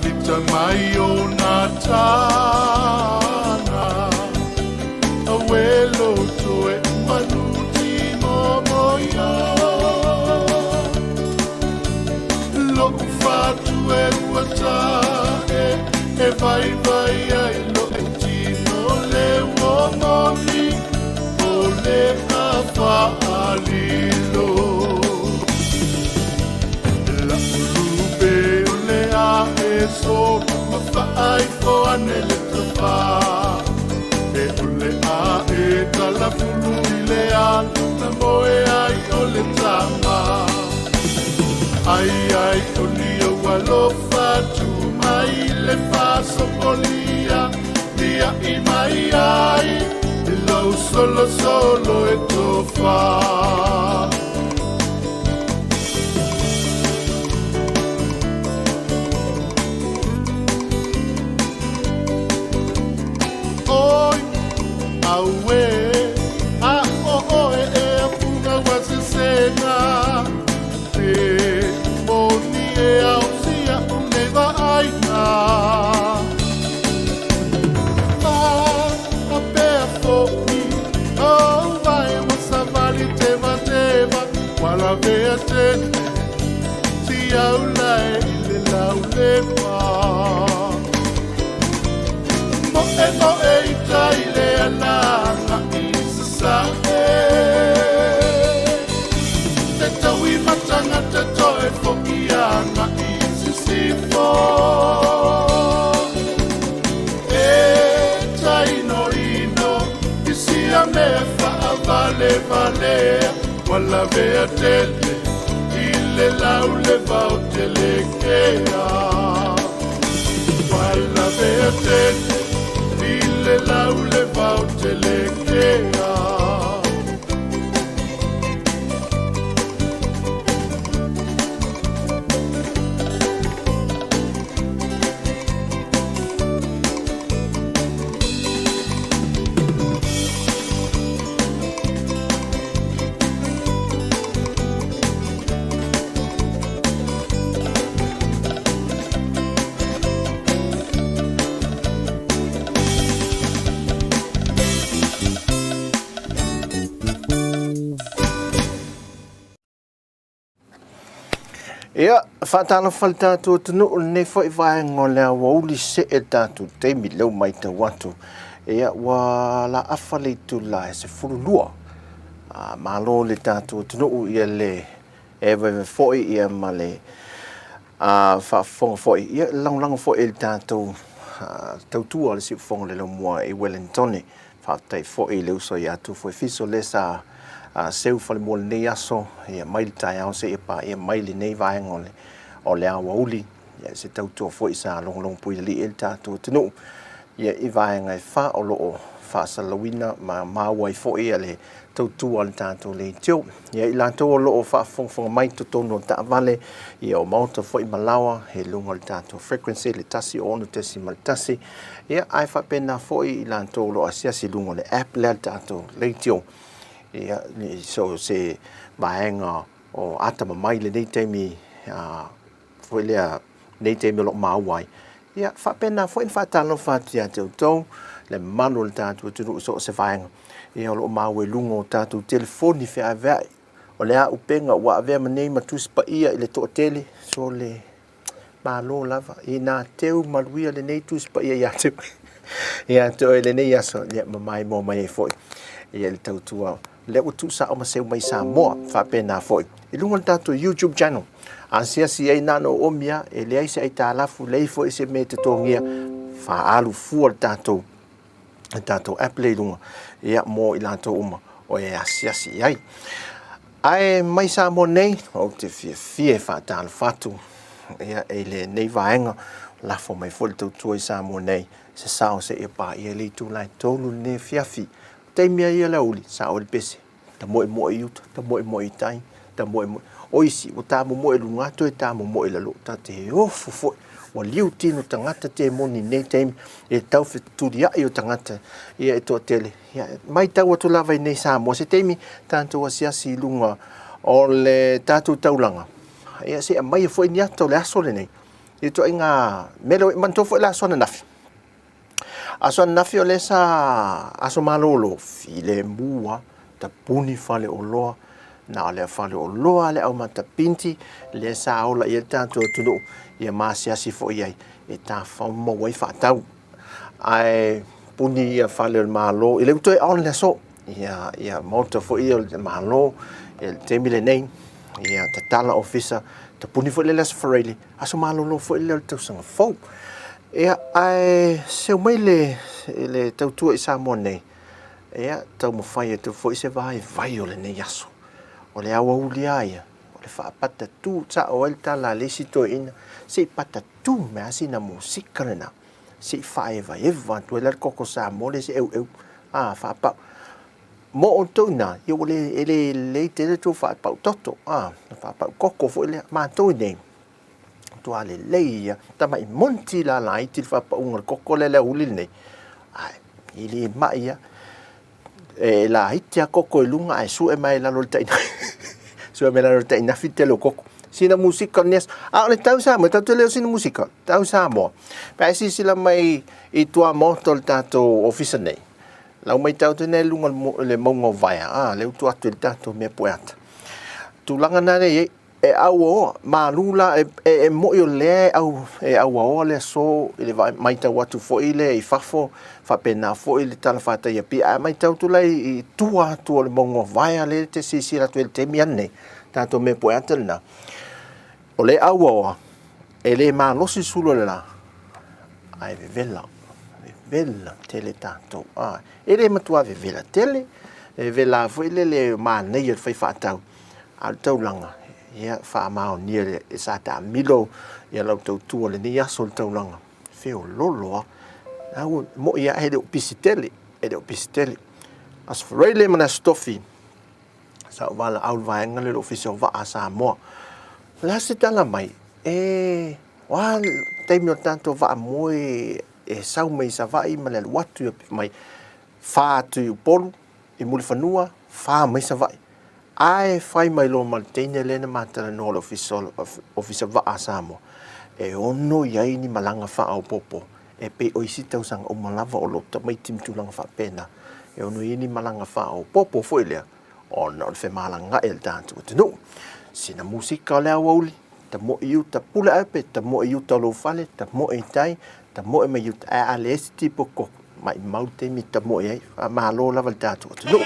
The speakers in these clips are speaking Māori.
Vita mai ona tana Awelo toe manuti momoya Lo fatu e wata e vai vai ai lo e tino le womoni O le afa alilo La urube o le a so ma fai fo anele tropa e ule a e tala fulu le a na moe ai ole tama ai ai oli o walo fatu mai le fa sopolia dia I mai ai lo solo solo e tofa Awe, fuga wasisena e boni e ausia uneva aina a perfo oh vai wasavali teva wala vete si aulai le lauleva mo e taile alanga isa te tawi matanga te toe fokianga isi sifo e taino ino isi a me fa vale wala vea tele ile laule vau telekea wala vea tele le laule vau telekea Ia, whaatana whaltātua tunu o nei whai vaenga lea wauli se e tātu teimi leo mai te watu. Ia, wa la awhale tu la e se furulua. Malo le tātu tunu o ia le e wewe whoi ia ma le whaafonga whoi. Ia, lango whoi le tātu tautua le si whonga le lo mua e Wellingtone. Whaatai whoi le uso i atu whoi fiso le sa seu fale mo nei aso e mai tai au se e pa e mai le nei vaenga o le awa uli ia se tautua foi sa long pui li el tatu tunu ia I vaenga e fa o loo fa salawina ma wai foi ale tautua le tatu le tio ia I lanto o loo fa fonga mai to tono ta vale ia o mauta foi malawa he lunga le tatu frequency le tasi o no tesi mal tasi ia ai fa pena foi I lanto o loo asia si lunga le app le tatu le tio ia ni so se vaenga o atama mai le nei teimi foi le nei teimi lo mawai ia fa pena foi fa talo fa tia tau le manu le tatu tu so se vaenga ia lo mawe lungo tatu telefoni fe ave o le a upenga wa ave manei matus pa ia le to tele so le malo lava ina teu maluia le nei tus pa ia te ia to le nei aso le mai mo mai foi ia le tautua le utu sa o maseu mai Samoa fa pena foi I lunga tatu YouTube channel asia si ai nano o mia e le ai se ai talafu le foi se me te tongia fa alu fu tatu app le lunga ia mo I lanto uma o e asia si ai mai Samoa nei o te fie fa tal fatu ia e le nei vaenga la fo mai foi tu I Samoa nei se sao se e pa ia le tu lai tolu ne fiafi te mia ia la uli sa o le pese ta mo iuta ta mo tai ta mo oisi o ta mo lunga to ta mo la lo ta te ofu fo o liu tino tangata te moni nei te e tau fe tu dia I o tangata ia e to tele ia mai tau atu lava I nei sa mo se temi tanto asia si lunga o le tatu taulanga ia se mai foi ni ato le aso le nei I to inga melo man to fo la so na nafi aso nafi o le sa aso malolo file mua ta puni fale o loa na le fale o loa le au mata pinti le sa ola ia tanto tunu ia masiasi fo ia e ta fa mo wai fa tau ai puni ia fale o malo ile to on le so ia moto fo ia le malo el temile nei ia ta tala officer ta puni fo le las foreli aso malolo fo ile to sanga fo ia ai se mai le tautua i Samoa nei ia tau mo fai te fo se vai o le nei aso o le awa uli aia o le whaapata tū ta o el tala le sito ina se pata tū me asina musika na se whae vai eva tu ele koko Samoa le se eu whaapa mo o tōna i o le te le tō whaapau toto whaapau koko fo ele mātou nei tua le leia tama i monti la lai til fa pa unga koko le uli nei ai ili maia e la hitia koko e lunga ai su e mai la lol tai su e mai la lol tai na fitelo koko sina musika nes le tau sa mo tau le sina musika tau sa mo pa si sila mai i tua moto tato officer nei la mai tau te ne lunga le mongo vai le tua tu tato me poeta tu langa na nei e au malula e mo yo le au le so ile vai mai tau atu fo ile I fafo fa pena fo ile tala fata ia pi mai tau tu lai tua le mongo vai le te sisira tu te miane tanto me poeta na o le au e le malosi sulo la ai vela tele tanto ele matua vela tele vela fo ile le mane ia fai fatau al tau langa ia fa mao ni e sa ta milo ia lau tau tua le ni aso tau langa feo lolo au mo ia e de pisitele as freile mana stofi sa wala au vai ngale lo fiso va a Samoa la se tala mai wa te mi tanto va mo e sau mai sa vai mana watu mai fa tu polu e mul fanua fa mai sa vai ai fai mai lo maltene lena matala no officer va a Samoa e ono ia ni malanga fa au popo e pe o isita usang o malava o lo ta mai tim tulanga fa pena e ono ni malanga fa au popo foi le o no fe malanga el tanto no sina musika le auli ta mo iu ta pula ape ta mo iu ta lo fale ta mo e tai ta mo e mai iu a le tipo ko mai maute mi ta mo e ma lo la valtato no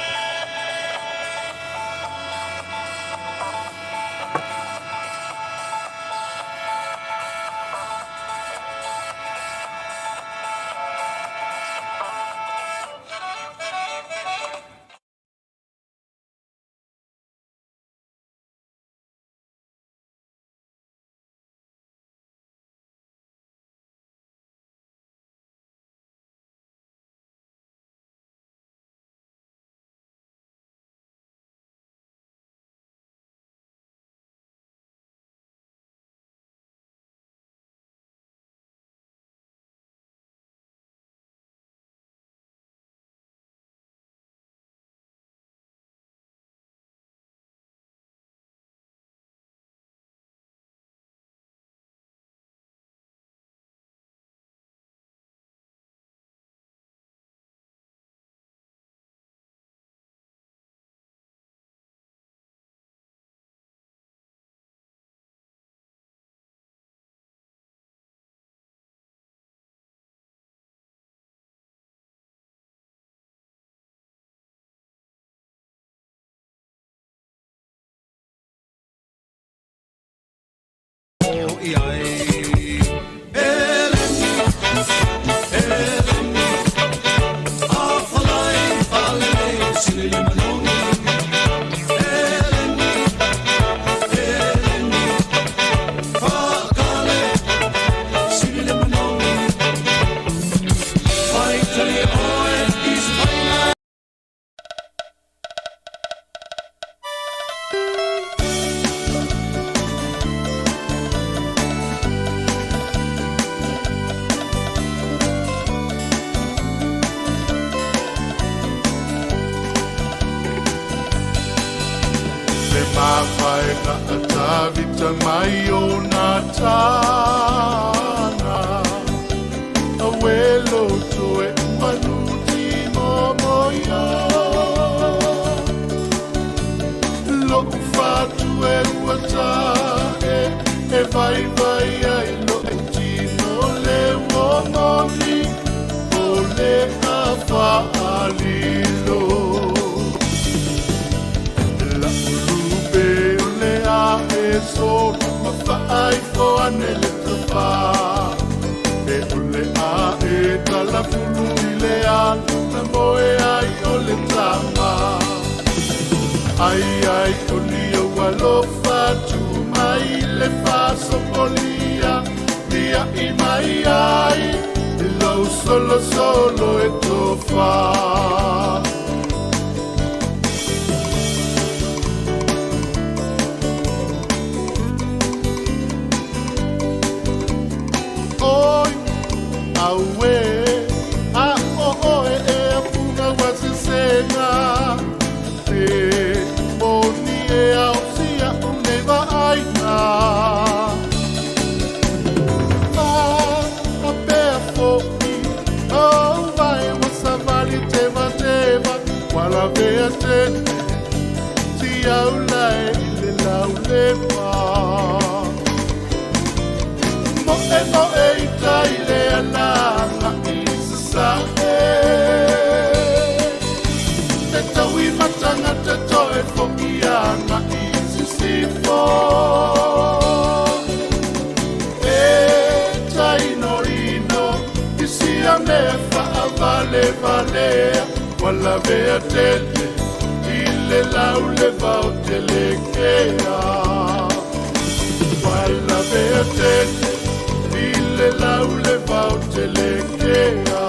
Mawhai na atawita mai o nā tā mawhai fo ane le tawha. E ule a e tala pulu i le alu na moe ai o le tama. Ai ai toni o alofa tu mai le faso polia. Ia i mai ai, e lau solo solo e tofa. Oi, aue, a o o e a puga wasi sena. E moni e au sia uneva aina. Wala vea tete, si au lai le lau le pa. Mo e i tai le alanga i sa e. Te tau i matanga te toe foki ana i sisifo. E tai no ino, i si a me fa vale valea. Wala vea tete, ile lau le vau te le kea. Wala vea tete, ile lau le vau te le kea.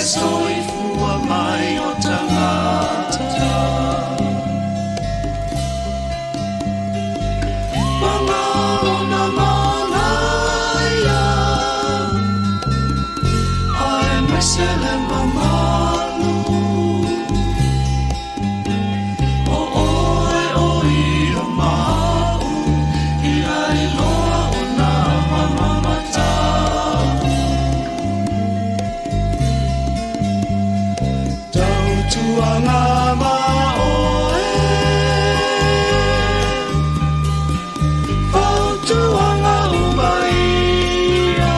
soifua mai o tangata Mana ona malaya Ai mesele mamalu O oe o ia mau I ai loa ona mamamata Tuanga maoe Fau tuanga umaia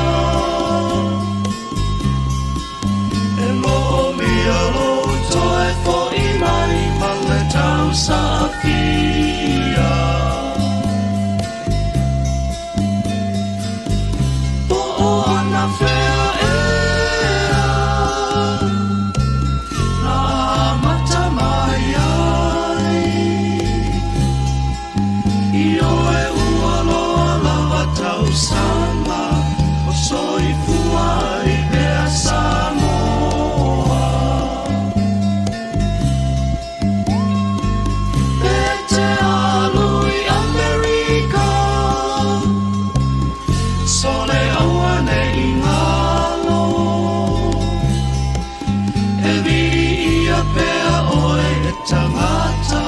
E mo'o mia lo toe fo I mai Male tau sa pia Po'o ana fea Sama o soifua I mea Samoa E te alui Amerika Sole awane I ngalo E vi ia pea oe e tangata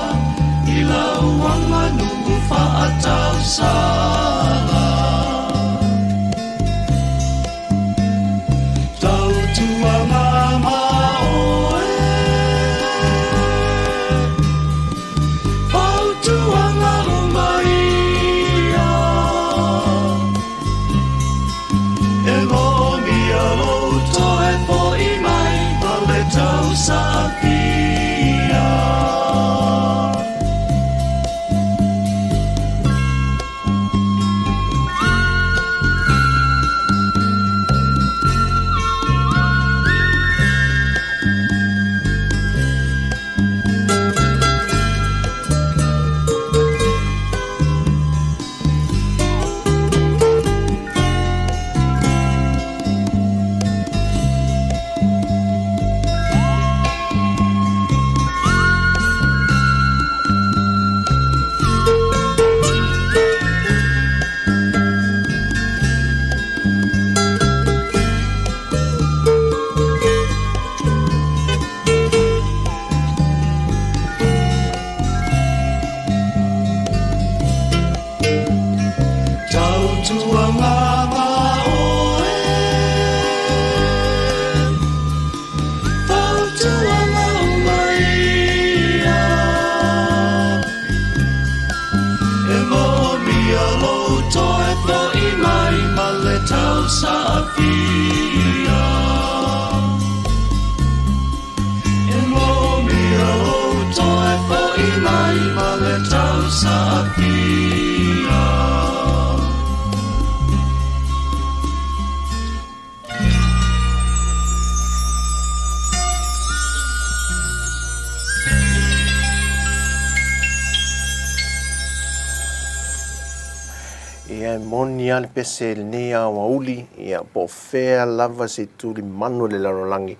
I lauanga nungu whaatau sala Ia moni ale pese ni a wauli ia po fea lava se tuli manu le larolangi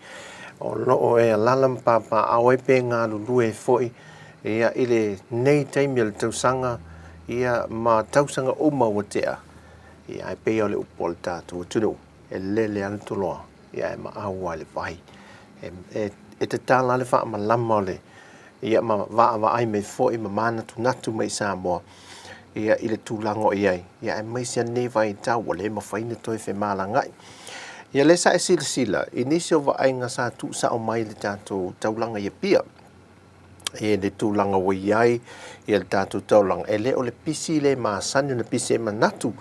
o no e lalam papa awe pe nga lulu e foi ia ile nei taimi le tausanga ia ma tausanga o mawatea ia e pe ole upolta tu tuno e lele al tuloa ia e ma awa le vai e te tala le fa ma lama le ia ma va ai me foi ma mana tu natu mai Samoa ia ile tulango ia e mai se ne vai ta wale ma faina toi fe malangai ia le sa sila inisio va ai nga sa tu sa o mai le tato taulanga ia pia e le tulanga wa ia le tato taulanga ele o le pisi le ma sani le pisi ma natu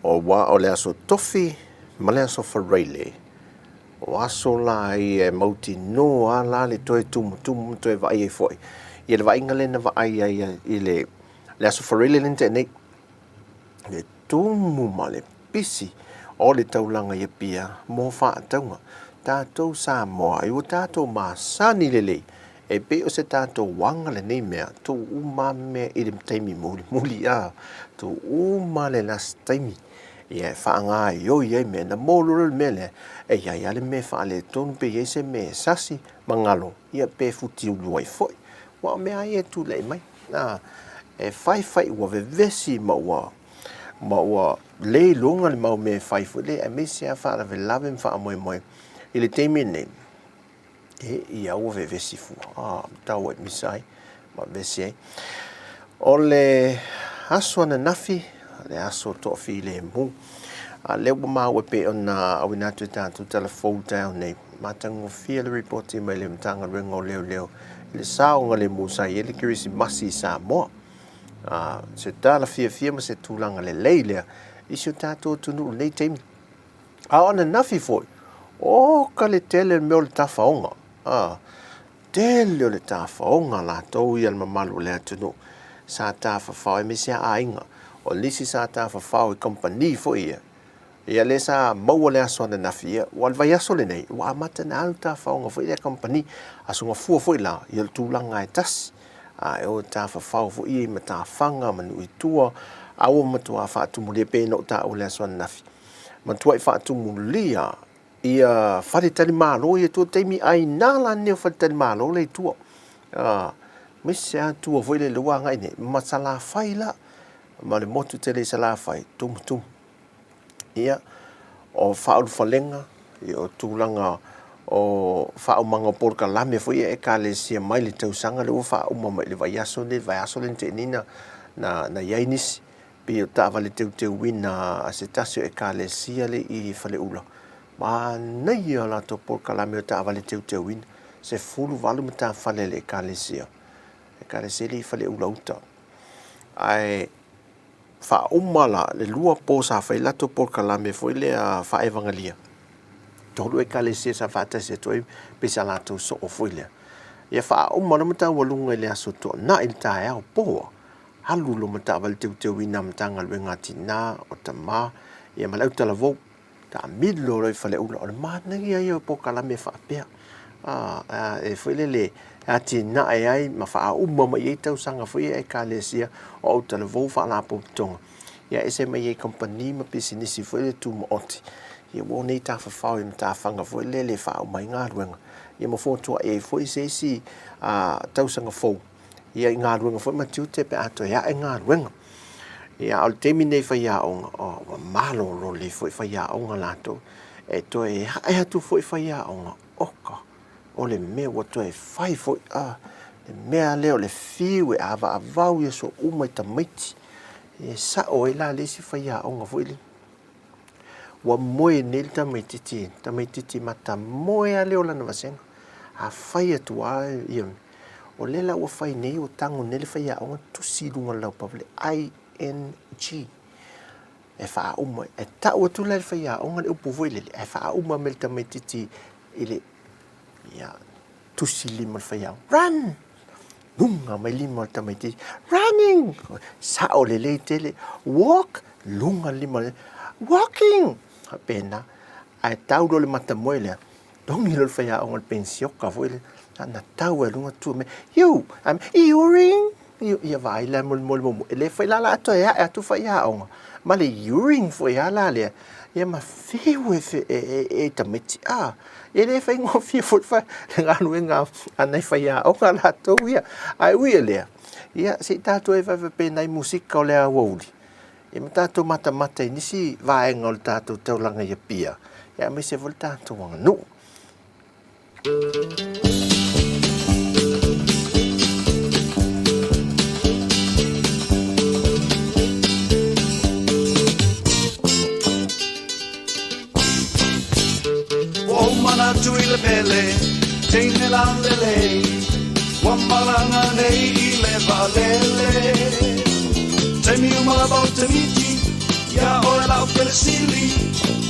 o wa o le aso tofi ma le aso farele o aso la e mauti no ala le toi tum toi vai e foi ia le vai nga le na vai ile le aso farele lente nei le tumu ma le pisi o le taulanga ia pia mo fa taunga tatou Samoa i o tatou masani lele e pe o se tatou wanga le nei mea tu uma me i le taimi muli a tu uma le las taimi ia whaanga yo ia me na mōlura me le ia le me whaale tonu pe ia se me sasi mangalo ia pe futi uluai foi wa me ai tu le mai na fai wa vesi ma wa le longa le mau me fai foi le me se fa la lave fa moi ile temi ne ia o vesi fu tau mi sai ma vesi ole aso na nafi le aso to fi le mu le ma we pe ona awina tu tu telephone down ne matango feel report me le mtanga rengo leo le sao le musa ye le kirisi masi Samoa se tala fia ma se tulanga le leile isu tato tunu nei temi ona nafi foi o kale tele me le tafaonga tele le tafaonga la to ia mamalu le tunu sa ta fa me se ainga o lisi sa ta fa company foi ia le sa mau le aso na nafia wal vai aso le nei wa mata na alta faunga foi le company asunga fu foi la ia tulanga e tas e o ta fa foi i mata fanga manu i tua au matua fa tu mule pe no ta o le aso na nafi matua fa tu mulia ia fari tali malo ia tu temi ai nala ne fa tali malo le tua misa tu foi le luanga ine masala faila ma le motu tele sala fai tum ia o fa'u falenga o tulanga o fa'u manga porka lame foi e kale sia mai le tausanga le fa'u mama le vai aso le tenina na yainis pe o ta vale te wina asetasio e kale sia le I fale ula ma nei la to porka lame o ta vale te wina se fulu valu mata fale le kale sia le fale ula uta ai fa umala le lua posa fa ilato por kalame foi le fa evangelia tolu e kalesia sa fata se toi pe salato so foi le ia fa umala mata walunga le aso to na il ta o po halu lo mata val te wina mata ngal wenga tina o tama ia malau tala vo ta midlo le fa le ula o ma na ia por kalame fa pe e foi le ati na ai ma fa umma ma ye tau sanga foi e kalesia o tala vo fa la poptonga ya ese me ye company ma business foi le tu mo oti ye woni ta fa fa im ta fanga foi le fa o mai nga ruenga ye mo fo to e foi se si tau sanga fo ye nga ruenga foi ma tu te pe ato ya nga ruenga ya al termine fa ya on o malo lo le foi fa ya on la to e to e tu foi fa ya on oka o le me wo to e fai foi le me le o le fiu e ava avau ye so uma tamiti e sa o la le si fa ya on foi le wa moe nel tamititi mata moe ale o la na vasenga a fai tu ye o le la o fai nei o tango nel fa ya on tu si lunga la pavle ing e fa uma e ta o tu le fa ya on le po foi le e fa uma mel tamititi ile ya tu si lima fa ya run lunga mai lima tamititi running sa o le tele walk lunga lima walking pena ai tau do le mata moile dong hilo fa ya on pensio ka foi na tau e lunga tu me you am ring you vai la mol le foi la to ya tu fa ya on ma le ring foi ya la le ya ma fe e tamiti ele fa ngo fi fut fa nga luenga anai fa ya o la to ya ai wi le ya si ta to e fa pena i musica o le a woli e matato mata inisi vai ngol tato tau langa ia pia ia me se volta to wanga no o mana tui le pele teine la lele wambalanga nei le valele Temi umala bau temiti, ya ora la persili,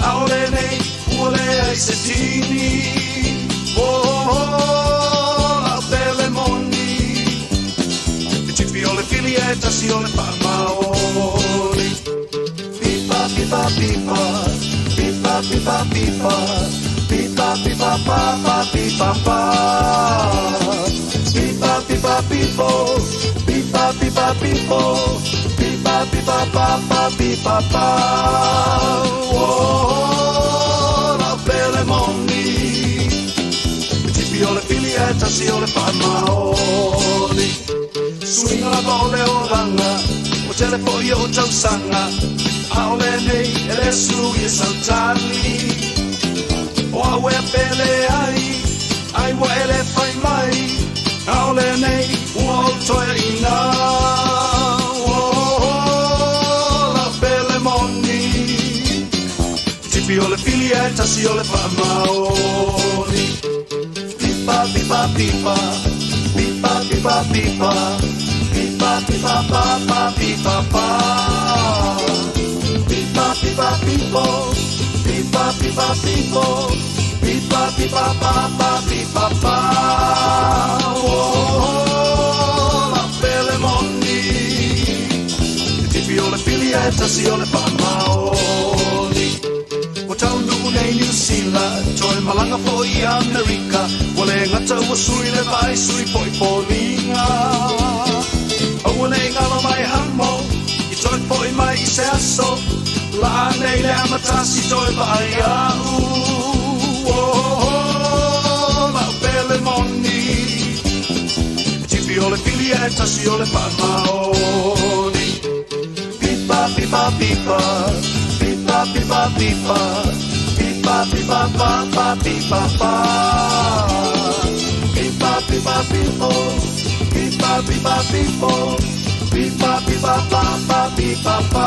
aole nei, ule ai setini, la belle mondi, ci fiole fili e tasione parmaoli, pipa pipa pipa, pipa pipa pipa, pipa pipa papa pipa pa, pipa pipa pipo, pipa pipa pipo. Pipa Oh, la belle moni. Tipi o le filietta si o le whamaoni. Swinga la vole o langa, o telefoi o tausanga. Aole nei e le sui e sautani. O awe pele ai wa ele fai mai. Aole nei o toe ina. Tipi o le filietta si o le whamaoni. Pipa, pipa, pipa. Pipa, pipa, pipa. Pipa, pipa, papa, pipa, pa. Pipa, pipa, pipo. Pipa, pipa, pipo. Pipa, pipa, papa, pipa, pa. Oh, la belle moni. Tipi o le filietta si o le whamaoni. Taunu nei New Zealand, toi malanga foi Amerika, wale ngata wa sui le vai sui poi polinga. O wale ngalo mai hamo, I toi poi mai I se aso, la nei le amatasi toi vai au. Oh, la belle moni, tipi o le filietta si o le whamaoni. Pipa, pipa, pipa. Pipa, pipa, pipa, pipa, pipa, papa, pipa, pa. Pipa, pipa, pipo, pipa, pipa, pipo, pipa, pipa, papa, pipa, pa.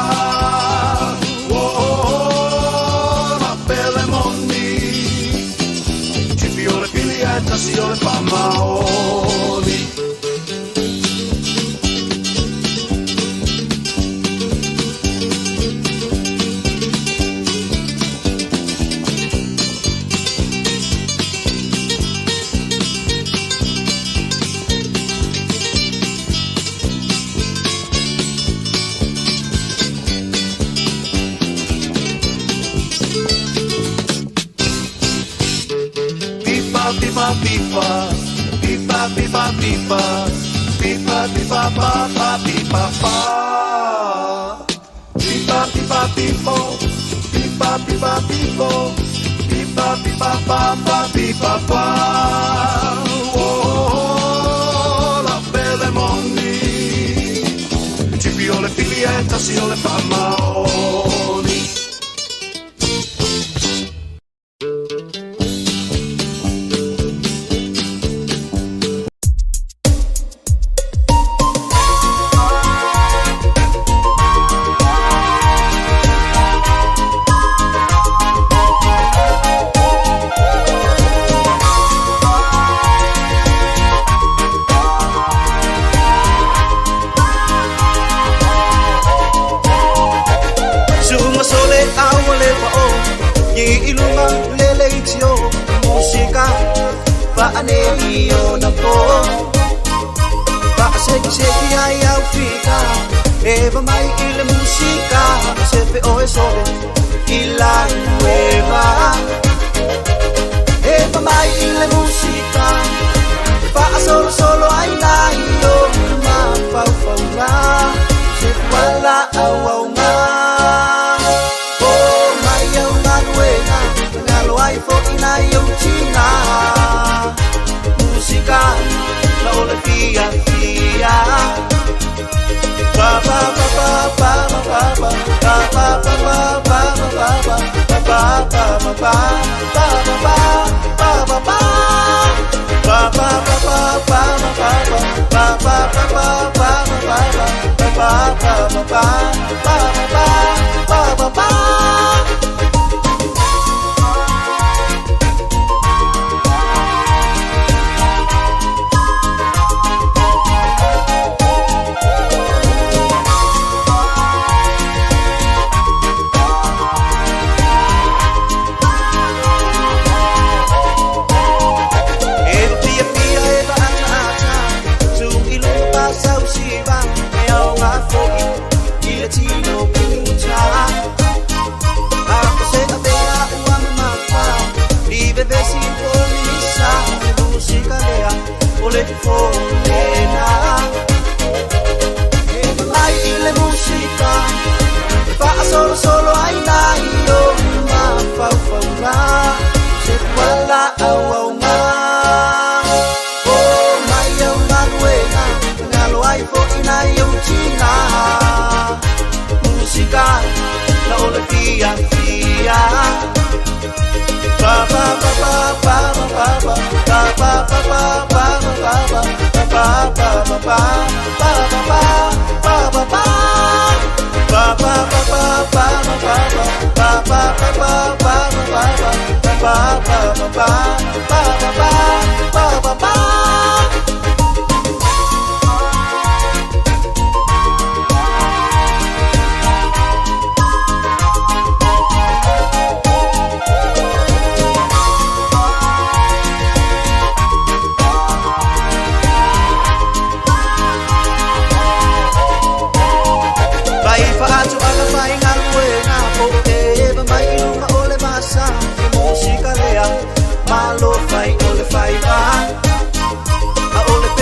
Oh, la belle moni. Tipi o le filietta si o le whamaoni. Pipa, pipa, pipa, pipa, pipa, pipa, papa, pipa, pa. Pipa, pipa, pipo, pipa, pipa, pipo, pipa, pipa, papa, pipa, pa. Oh, la belle moni. Tipi o le filietta si o le whamaoni. Eva mai la musica se fe o sole y la nueva. Eva mai la musica fa solo ai na yo ma fa la se wala awanga. Oh mai yo na nueva na lo ai fo ina yo china. Musica la ole fia fia. Ba ba ba ba ba ba ba ba ba ba ba ba ba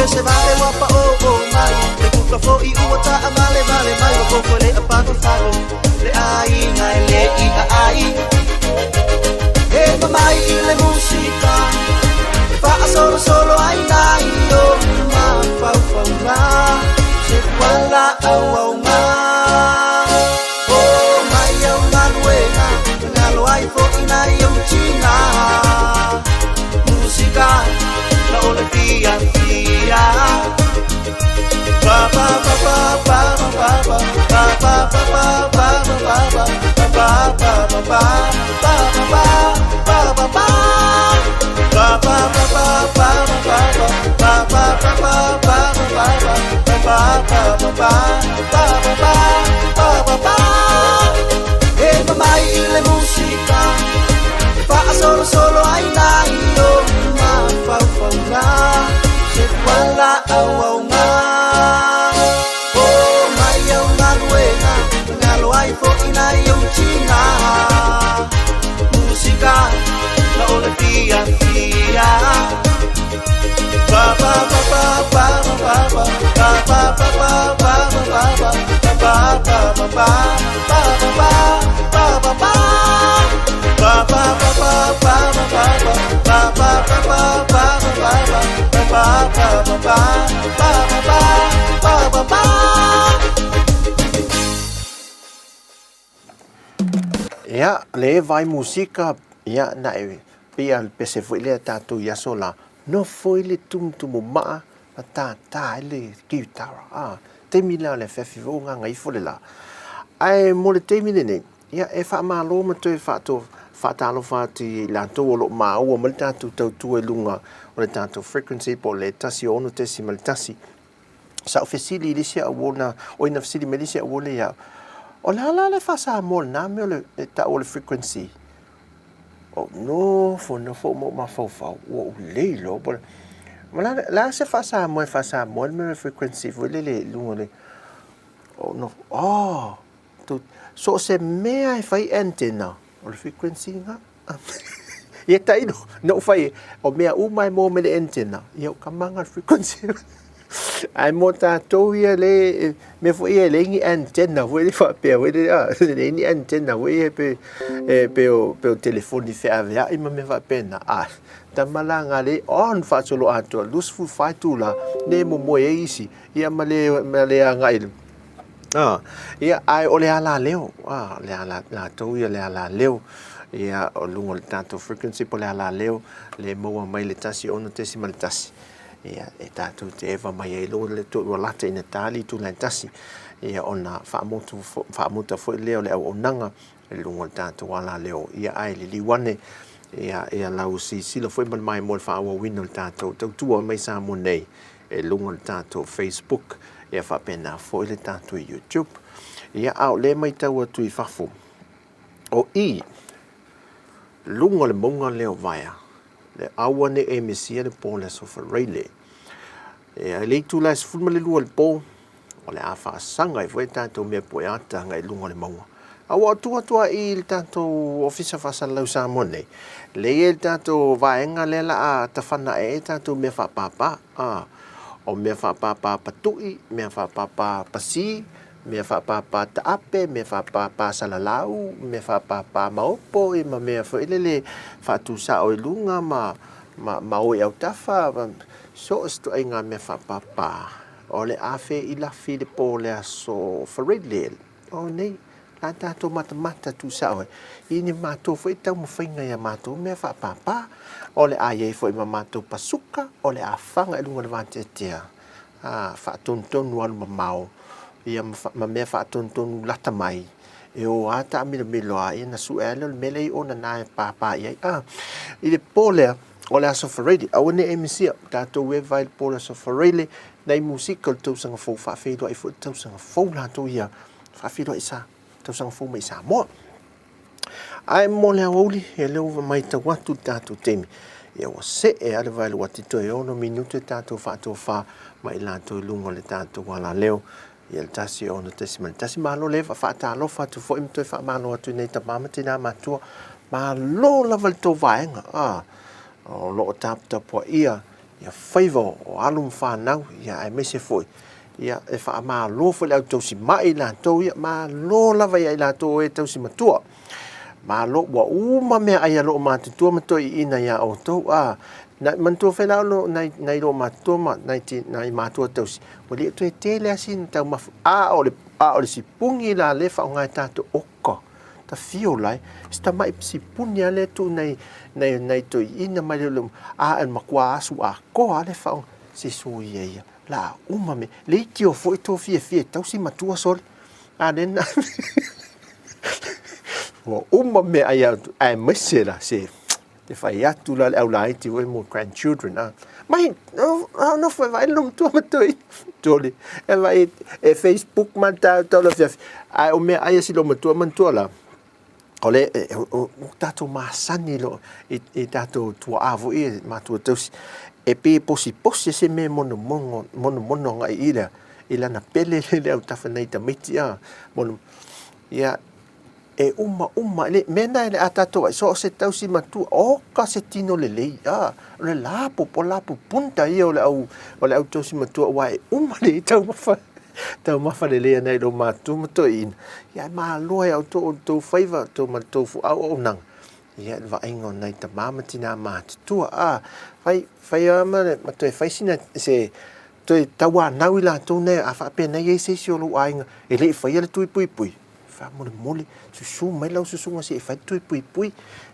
Se vale wapa o mai le kuka fo I uata amale vale mai o koko le apago faro le ai ngai le I ai e mamai I le musica fa solo solo ai nai o ma fa fa ma se wala au ma o mai au manuela ngalo ai fo nai o china musica la ole tia ba ba ba ba ba ba ba ba ba ba ba solo ai nai o ma fa fa na se wala au ma o mai au manuela ngalo ai fo inai o china musica la ole tia ba ba ba ba ba ba ba ba ba ba ba ba ba ba Ya, le vai musika ya na pia pese foi le tatu ya sola. No foi le tum ma ta le guitarra. Te mila le fefi vo nga ngai fo le la. Ai mo le te mine ne. Ya e fa ma lo ma to fa to fa ta lo fa ti la to lo ma o mo tatu tu e lunga o le tatu frequency po le tasi ono te si mal tasi. Sa ofisili le sia wona o ina ofisili me le sia wona ya. O la le fa sa mo na me le ta o le frequency. Oh no, fo mo ma fo o le lo bo. Ma la se fa sa mo me le frequency vo le lunga le. Oh no. Oh. So se me ai fai antenna o le frequency nga. Ia tai no fai o mea mai mo me le antenna. Ia ka manga frequency. Ai mo tātou ia le me fo ia le ngi antenna vo le fa pe vo le ni antenna vo ia pe o telefoni fe avea I me va pena ta malanga le on fa solo ato lus fu fa tu la ne mo e isi ia male anga il ia ai o le ala leo le ala la to ia le ala leo ia o lungo le tanto frequency po le ala leo le mo mai le tasi ono te si mal tasi ia e tatu te eva mai e lo le tu lata ina tali tu la tasi ia ona fa motu fo leo le o nanga e lungo le tatu ala leo ia ai le liwane ia lau si lo foi mai mo fa o wino le tatu tu mai sa mo nei e lungo le tatu Facebook ia fa pena fo le tatu YouTube ia au le mai tau tu I fafo o I lungo le monga leo vaia le awane e mesia le po le sofa reile e le tu la sfulma le lua le po o le afa sanga I foi tanto me po ata ngai lungo le monga awa tua I le tanto ofisa fa sa lau sa mone le il tanto vaenga le la a tafana e tanto me fa papa o me fa papa patui me fa papa pasi me fa papa taape me fa papa salalau me fa papa maopo I ma me fa ile fa tu sa o lunga ma o au tafa so sto inga me fa papa o le afe I la fi de po le so farile o nei la tato mata tu sa o ini mato foi tau mo fainga ya mato me fa papa o le aye foi mato pasuka o le afanga lunga le vante tia fa tonton wal mamao ia ma me fa tonton lata mai e o ata milo a ina su ele mele i ona na papa ia i le pole o le asofarele au ne emisia tatou e vai le pole asofarele nei musika le tausanga fou whaafedoa i fu tausanga fou latou ia whaafedoa i sa tausanga fou mai Samoa ai mo le auli e leo mai tau atu tatou temi e o se e ale vai le watito e ono minute tatou wha mai latou lungo le tatou wala leo ia le tasi ona tasi malo le whaatalo whatu fo imtoi wha malo atu nei ta mama tina matua malo lava le tau vaenga o loo taputapua ia whaiva o alum whanau ia ai mese foi ia e wha malo fo le au tausi mai latou ia malo lava ia i latou e tausi matua malo wa uma mea ai alo matutua matoi ina ia o tou na mantua whenau no nai lo matua nai matua tausi wali tu e tele asin tau mafu ole si pungi la le fa ngai tato oko ta fio lai sta mai si pungi ale tu nai to ina mai lo an makwa asu ko ale fa si su ia la uma me le tio foi to fie tausi matua sol den o me ai mesela se te fai atu la au lai ti mo grandchildren mai no foi vai lum tu matoi tole e vai e Facebook manta tola fia ai o me ai si lo matua la ole o tato masani lo e tato tua avo e matua tos e pe posi se me mono ngai ila na pele le au tafanei ta mitia mono ia e uma le mena le atato so se tausi matu o ka se tino le le lapo punta ia o le au tausi matu wai le tau mafa le nei lo matu in ia ma loe au to favor to matu fu au nang ia va ingo nei ta mama tina matu fai ama matu fai sina se to tawa nawila to ne afa pe nei se si o lo ainga e le fai le tui pui fa mole susu mai lau susu ngasi fa tui pui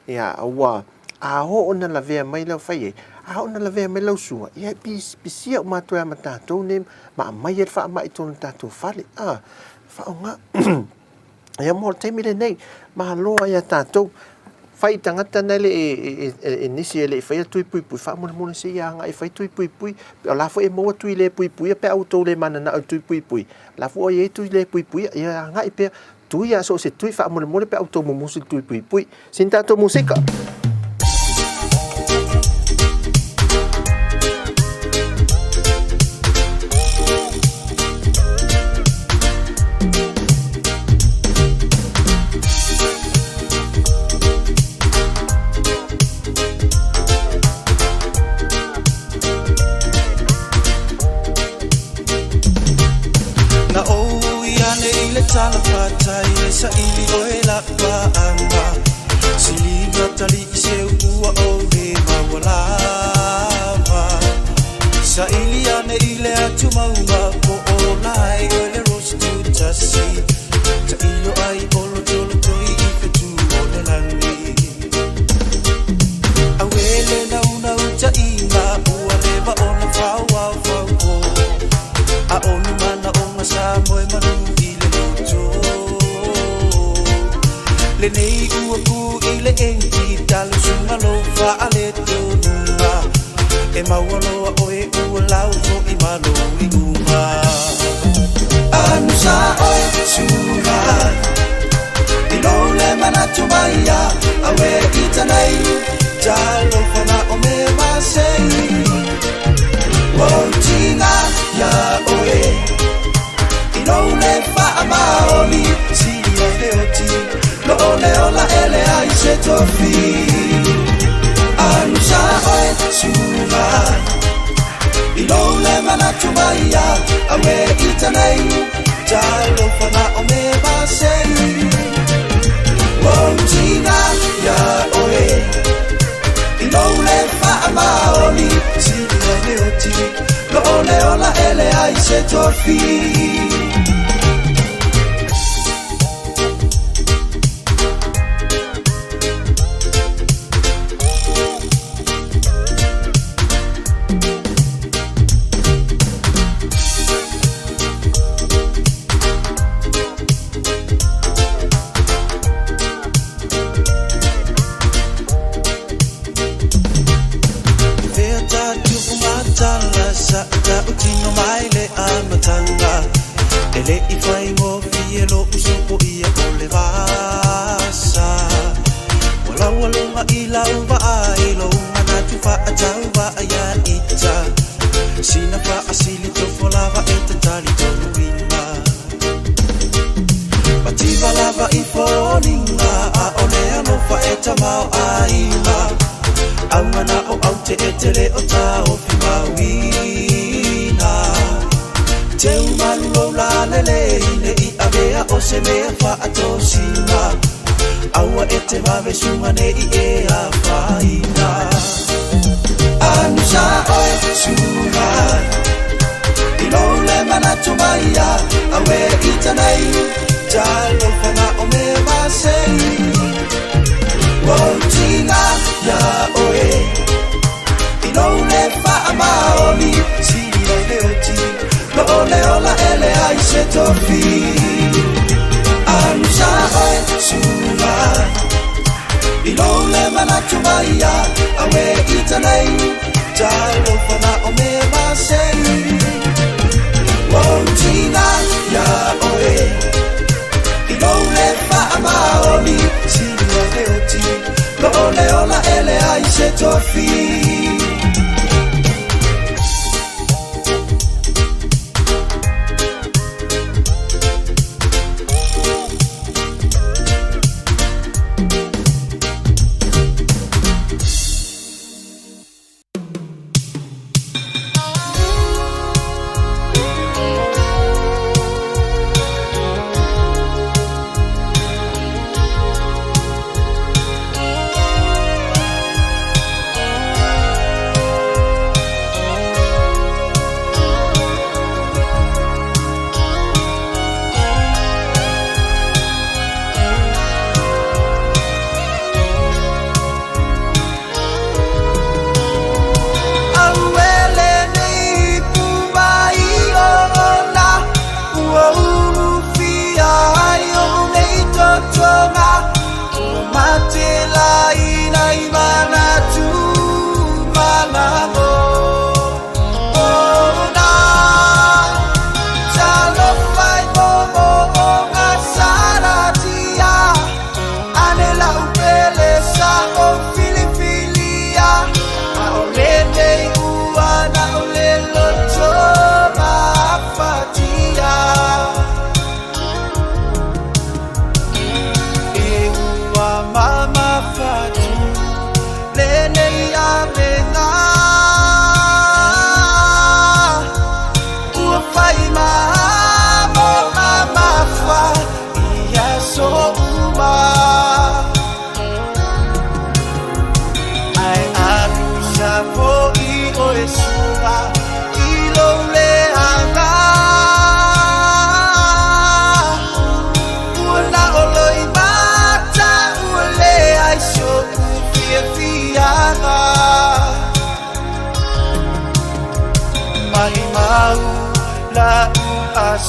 ia awa ho ona la vea mai lau fai ona la vea mai lau sua ia pisia ma to ma tatou ne ma mai e fa mai to tatou fale fa nga ia mo te mire nei ma lo ia tatou fai tangata nele e nisi ele fai tui pui fa mole se ia nga e fai tui pui la fo e mo tui le pui pe auto le mana na tui pui la fo e tui le pui ia nga e pe tui ya so se tui fa mole pe auto mo musi tui pui sinta to musika sa ili oe la paanga siliga tali se ua o le mawalava sa ili ane ile atu maunga po o lai o le rostu tasi sa ilo ai olo tolo toi ife tu o le langi awele na una uta inga ua leva o na faua fauko a onu mana o nga sa moe manu ile luto le nei ua ku ile enki talo sunga lo fa ale tonunga e mawaloa oe ua lau fo i malo i unga anu sa oe sunga i lo le manatu maia awe itanai talo fana o me masei wautinga ya oe i lo le fa amaoli si o leoti lo ole ola ele ai se tofi anusa oe suva i lo le manatu maia awe itanei talo fana o me basei wautinga ya oe i lo le fa amaoli si o leoti lo ole ola ele ai se tofi ta utino mai le amatanga ele I fai mo fielo usupo ia ole vasa wala walunga ila uva ailo mana tu fa atauva aya ita sina fa asili to folava eta tali to luina bativa lava I foninga a ole ano fa eta mau aima Aumana o au te etele o ta o whimawina Te umaru o la lele ine I avea o se mea wha ato sima Aua e te wawe sumane I e a whaina Anusa oe surai I lole manatu maia Awe I tanei Jalo whana o me masei Wotinga ya oe Ino le fa'a maoli Siri o le oti Lo ole ola ele ai se tofi Anusa oe sura Ino le manatu maia Awe itanei Jalo fana o me masei Wotinga ya oe Ino le fa'a maoli Siri o le oti Lo ole ola ele ai se tofi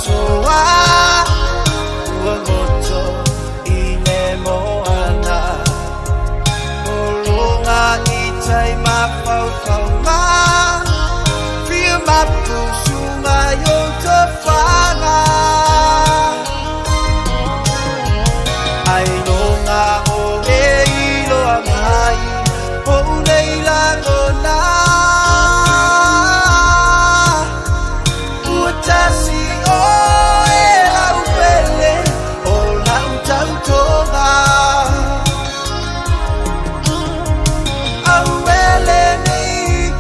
Soa Uangoto Ine moana Olunga Itai mapau kaunga Fia mapu sunga Yoto whanga Ainonga o e iloa mai O neila ngona Uatasi Awele nei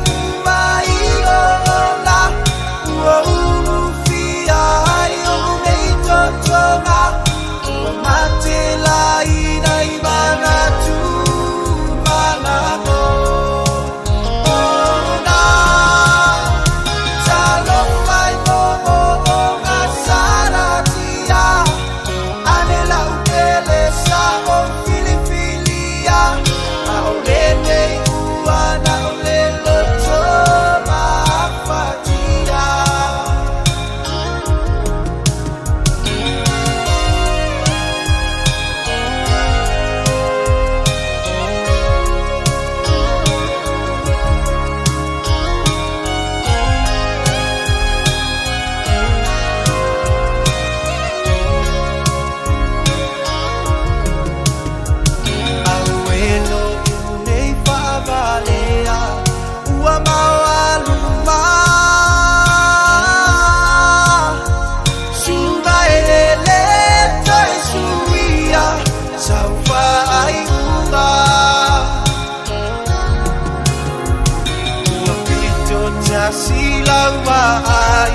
silau mai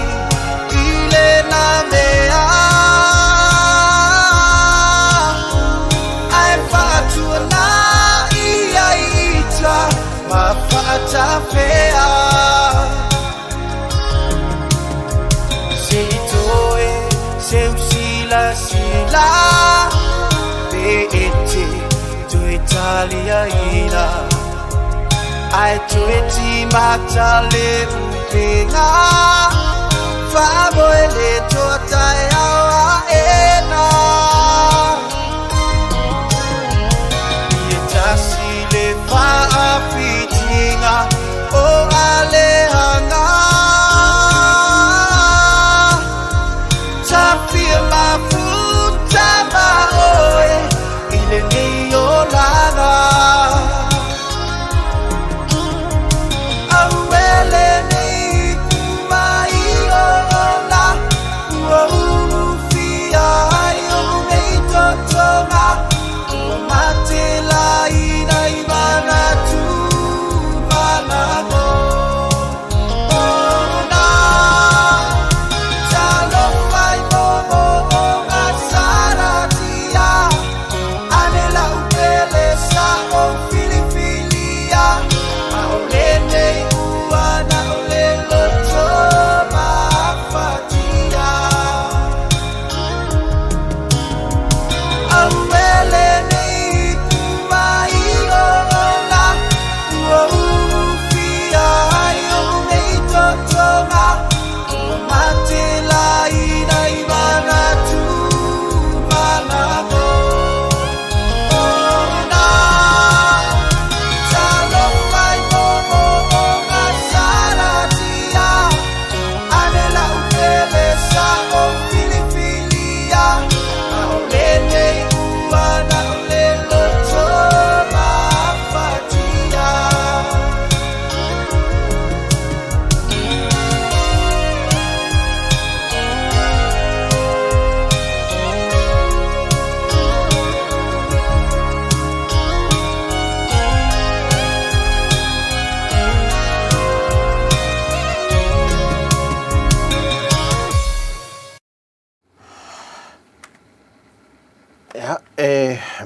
ile na mea ai fatu na ia ita ma fata fea se toe se sila sila pe ete to Italia ina ai tueti mata le pinga fa boele tota ya ena yetasi le fa apitinga o ale hanga tafia mafuta maoe ile ni olana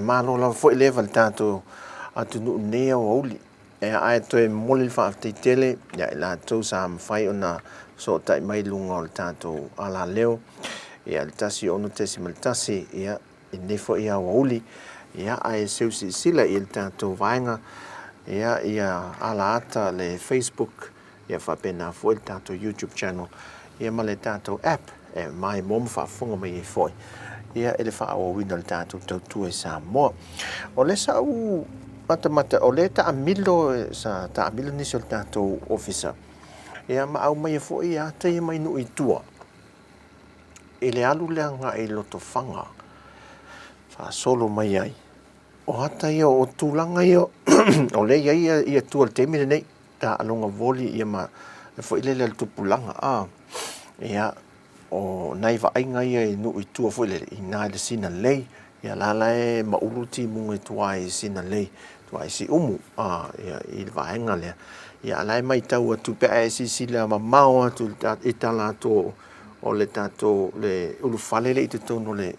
malo la foi level tanto atu nu neo oli ai to e moli fa te tele ya la to sam fai ona so tai mai lunga o tanto ala leo ya tasi ono tesi maltasi ya ne fo ya oli ya ai seu sila il tanto vainga ya ala ata le Facebook ya fa pena fo tanto YouTube channel ya male tanto app mai mom fa fonga mai foi ia ele fa o wina le tātou tautua e Samoa. O le sa u mata o le ta amilo sa ta amilo nisi o le tātou officer. Ia ma au mai e fo ia te ia mai nu i tua. E le alu leanga e loto fanga. Fa solo mai ai. O hata ia o tūlanga ia o le ia tua le temine nei ta alonga voli ia ma fo ile le tupulanga. Ia o nai va ainga ia e nu i tua foi le ina le sina lei ia la e ma uluti mu e tua e sina lei tua e si umu ia il va ainga le ia la mai tau atu pe e si sila ma mau atu e tala to o le tato le ulu fale le i te tono le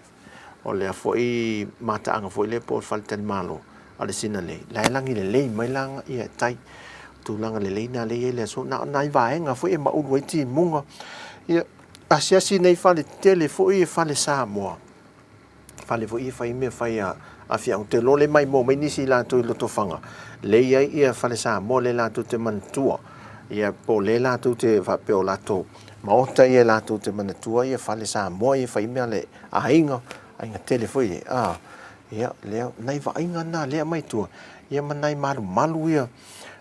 o le foi mata anga foi le por falta malo ale sina lei la langi le lei mai langa ia tai tu langa le lei na le so na nai va ainga foi e ma ulu e ti munga ia asiasi nei fale tele fo i fale Samoa fale fo i fai me fai a fia te lole mai mo mai nisi la to loto fanga le ia fale Samoa le la to te mantua ia po le la to te va pe o la to ma ota ia la to te mantua ia fale Samoa ia fai me le ainga tele fo ia le nei va ainga na le mai tu ia manai malu ia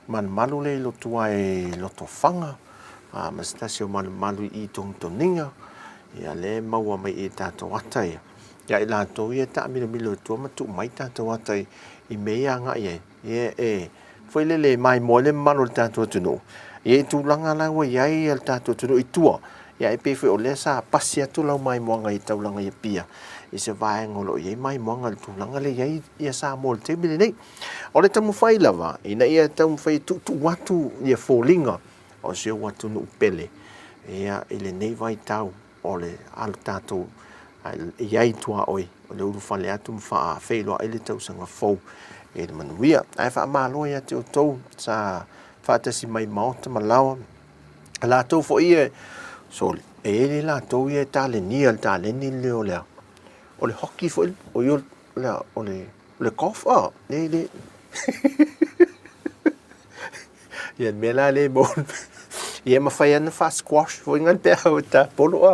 man malu le loto ai loto fanga mastasio malu i tongtoninga ia le maua mai e tātou atai ia i lātou ia ta milo tua matu mai tātou atai i mea nga ia foi le mai mo le malu tātou tunu ia i tūlanga lawa ia i tātou tunu i tua ia e pe foi o le sa pasi atu lau mai moanga i taulanga ia pia i se vae ngolo ia mai moanga le tūlanga le ia sa mo le tebile nei o le tamu fai lava ina ia tamu fai tu watu ia fōlinga o se o atu no pele ia ele nei vai tau o le al tatou ia tua oi o le uru fale atu fa feilo ele tau sanga fou e le manuia ai fa malo ia te tou sa fa te si mai maota malawa la tou fo ia so ele la tou ia tale ni al tale ni le o le hockey fo o yo le golf le ia mela le bon ia mafai ana fa squash fo ngal pe o ta polo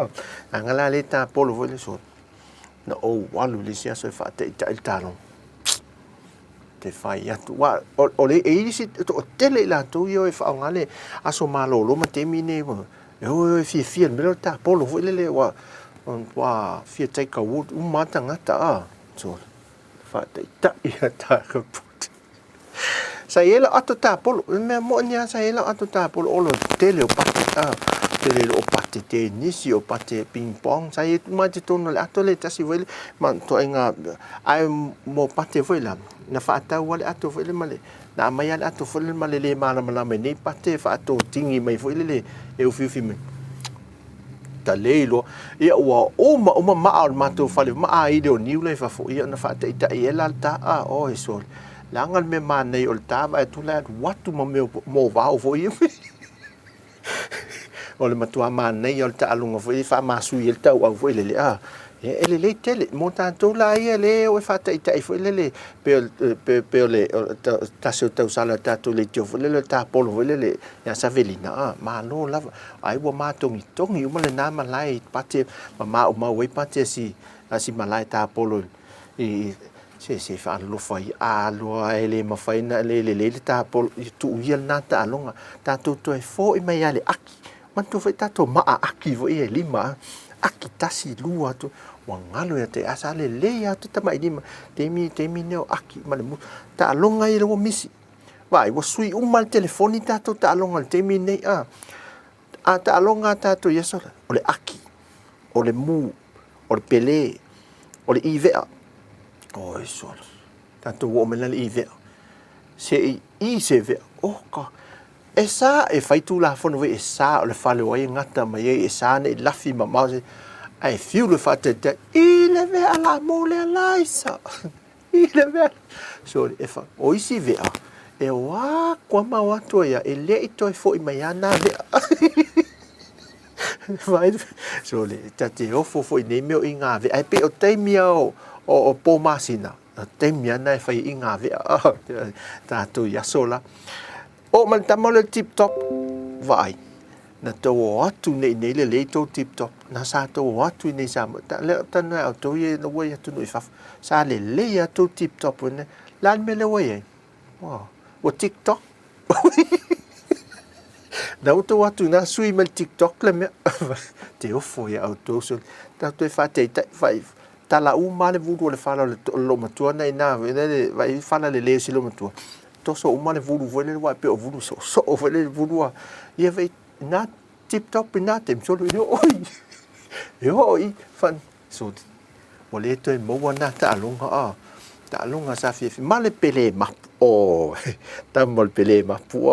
angala le ta polo fo le so na o walu le sia so fa te ta talo te fai atu wa o le e si o tele la tu yo e fa ngale aso malo lo ma te mine mo yo fi me ta polo fo le wa fi te ka wo mata ngata so fa te ta ia ta ka sa ela ato ta polo me mo nia sa ela ato ta polo o lo tele o pate tele o pate te nisi o pate ping pong sa e ma te tono le ato le tasi vele man to inga ai mo pate vele na fa ta wale ato vele male na mai ato vele male le mala mala me nei pate fa ato tingi mai vele le e o fifi me ta leilo ia wa o ma ma to fale ma ai de o niu le fa fo ia na fa te ela ta o e so langal me manei o tava e tula watu mo va o foi o le matua manei o ta alunga foi fa masu i el tau au foi le ele le tele mo tanto la ia le o fa ta i foi le pe le ta se tau sala ta to le tio foi le ta polo foi le ya savelina ma no la ai wo ma tongi o le na malai pate ma we pate si malai ta polo i se fa lo fai lo ele ma fai na le ta pol tu ia na ta longa ta to e fo i mai ale aki man to fai ta to ma aki vo e lima aki tasi lua to wangalo ya te asale le ya to ta mai lima temi neo aki ma le ta longa i lo misi vai wo sui mal telefoni ta to ta longa temi nei ta longa ta to yeso o le aki o le mu o le pele o le ivea o sol tanto o me le ide se se ve ka esa e fai tu la fono ve esa le fale o ngata mai esa ne lafi mama ai fiu le fate te ile ve ala mole laisa ile ve so e fa o isi ve e wa kwa ma watu ya ele ito fo i mai ana ve vai so le tate o fo i ne me o inga ve ai pe o te mio o po masina te miana e fai inga ve ta to ya sola o man tamole tip top vai na to atu nei le to tip top na sa to atu nei sa ta le ta na to ye no we tu no fa sa le ya to tip top ne lan me le we o tiktok na to atu na sui mal tiktok le me te o fo ya auto so ta to fa te fai tala male vudu le fala lo matua nei na vele vai fala le si lo matua to so male vudu vele wa pe vudu so vele vudu ia vai na tip top na tem so oi fan so wole to mo wana ta longa sa fi male pele ma ta mol pele ma pu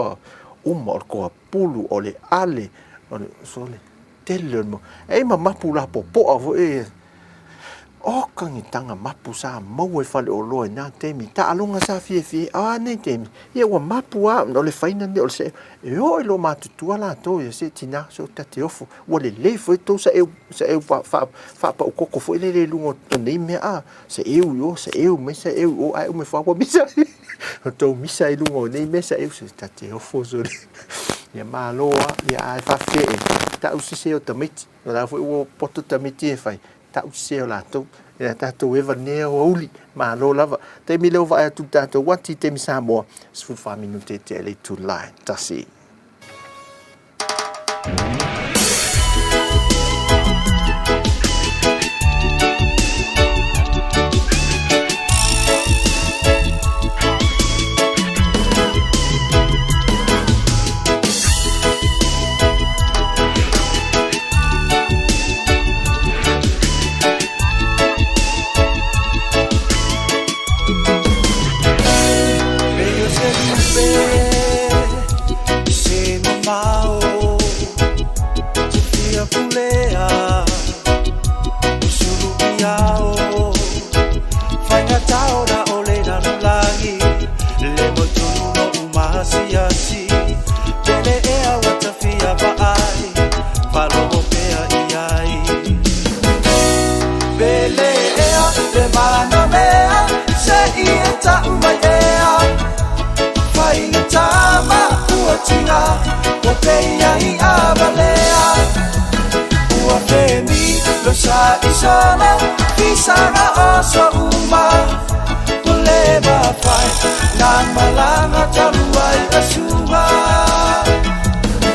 mol ko pulu ole ale so le tele mo e ma pu la po avo o kangi tanga mapu sa mau e fale o loe na temi ta alonga sa fie ne temi ia wa mapu no le faina ne o se e o lo matutua la to e se tina so tate ofo o le fo to sa e fa pa o koko fo le lungo to nei me se eu me se eu o ai me fa wa misa to misa i lungo nei me se eu se tate ofo so ia maloa ia ai fa fe ta usi o tamiti no la fo o poto tamiti e fai ta useo la to e ta to eva ne o uli ma lo lava te mi lo va tu ta to wati te mi Samoa su fa minute te le tu line tasi tinga o peia I avalea ua femi lo sa isona kisanga oso uma kuleba fai nang malanga taruai asuma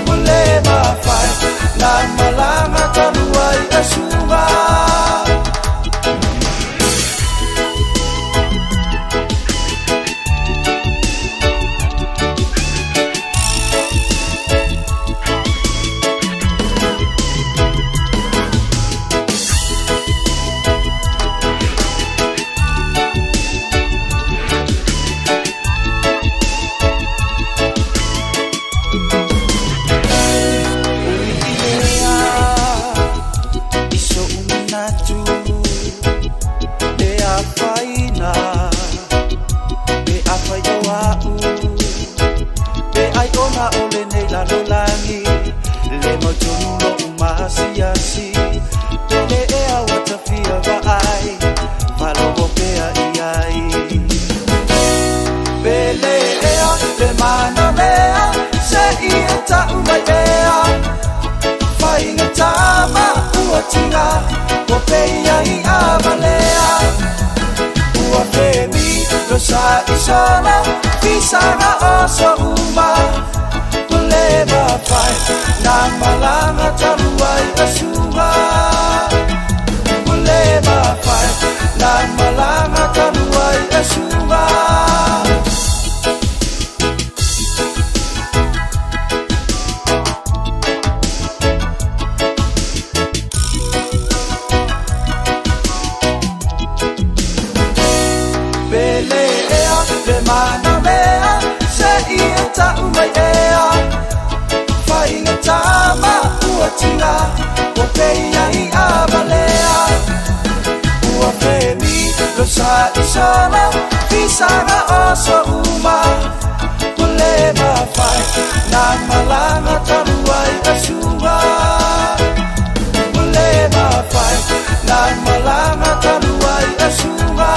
kuleba fai nang malanga taruai asuma Sa isona kisanga oso uma kuleba fai nang malanga taruai asuma kuleba fai nang malanga taruai asuma mana mea se ia ta umai ea whainga tama ua tinga o peia I avalea ua femi lo sa isana kisanga oso uma kuleba fai nang malanga taruai asuma kuleba fai nang malanga taruai asuma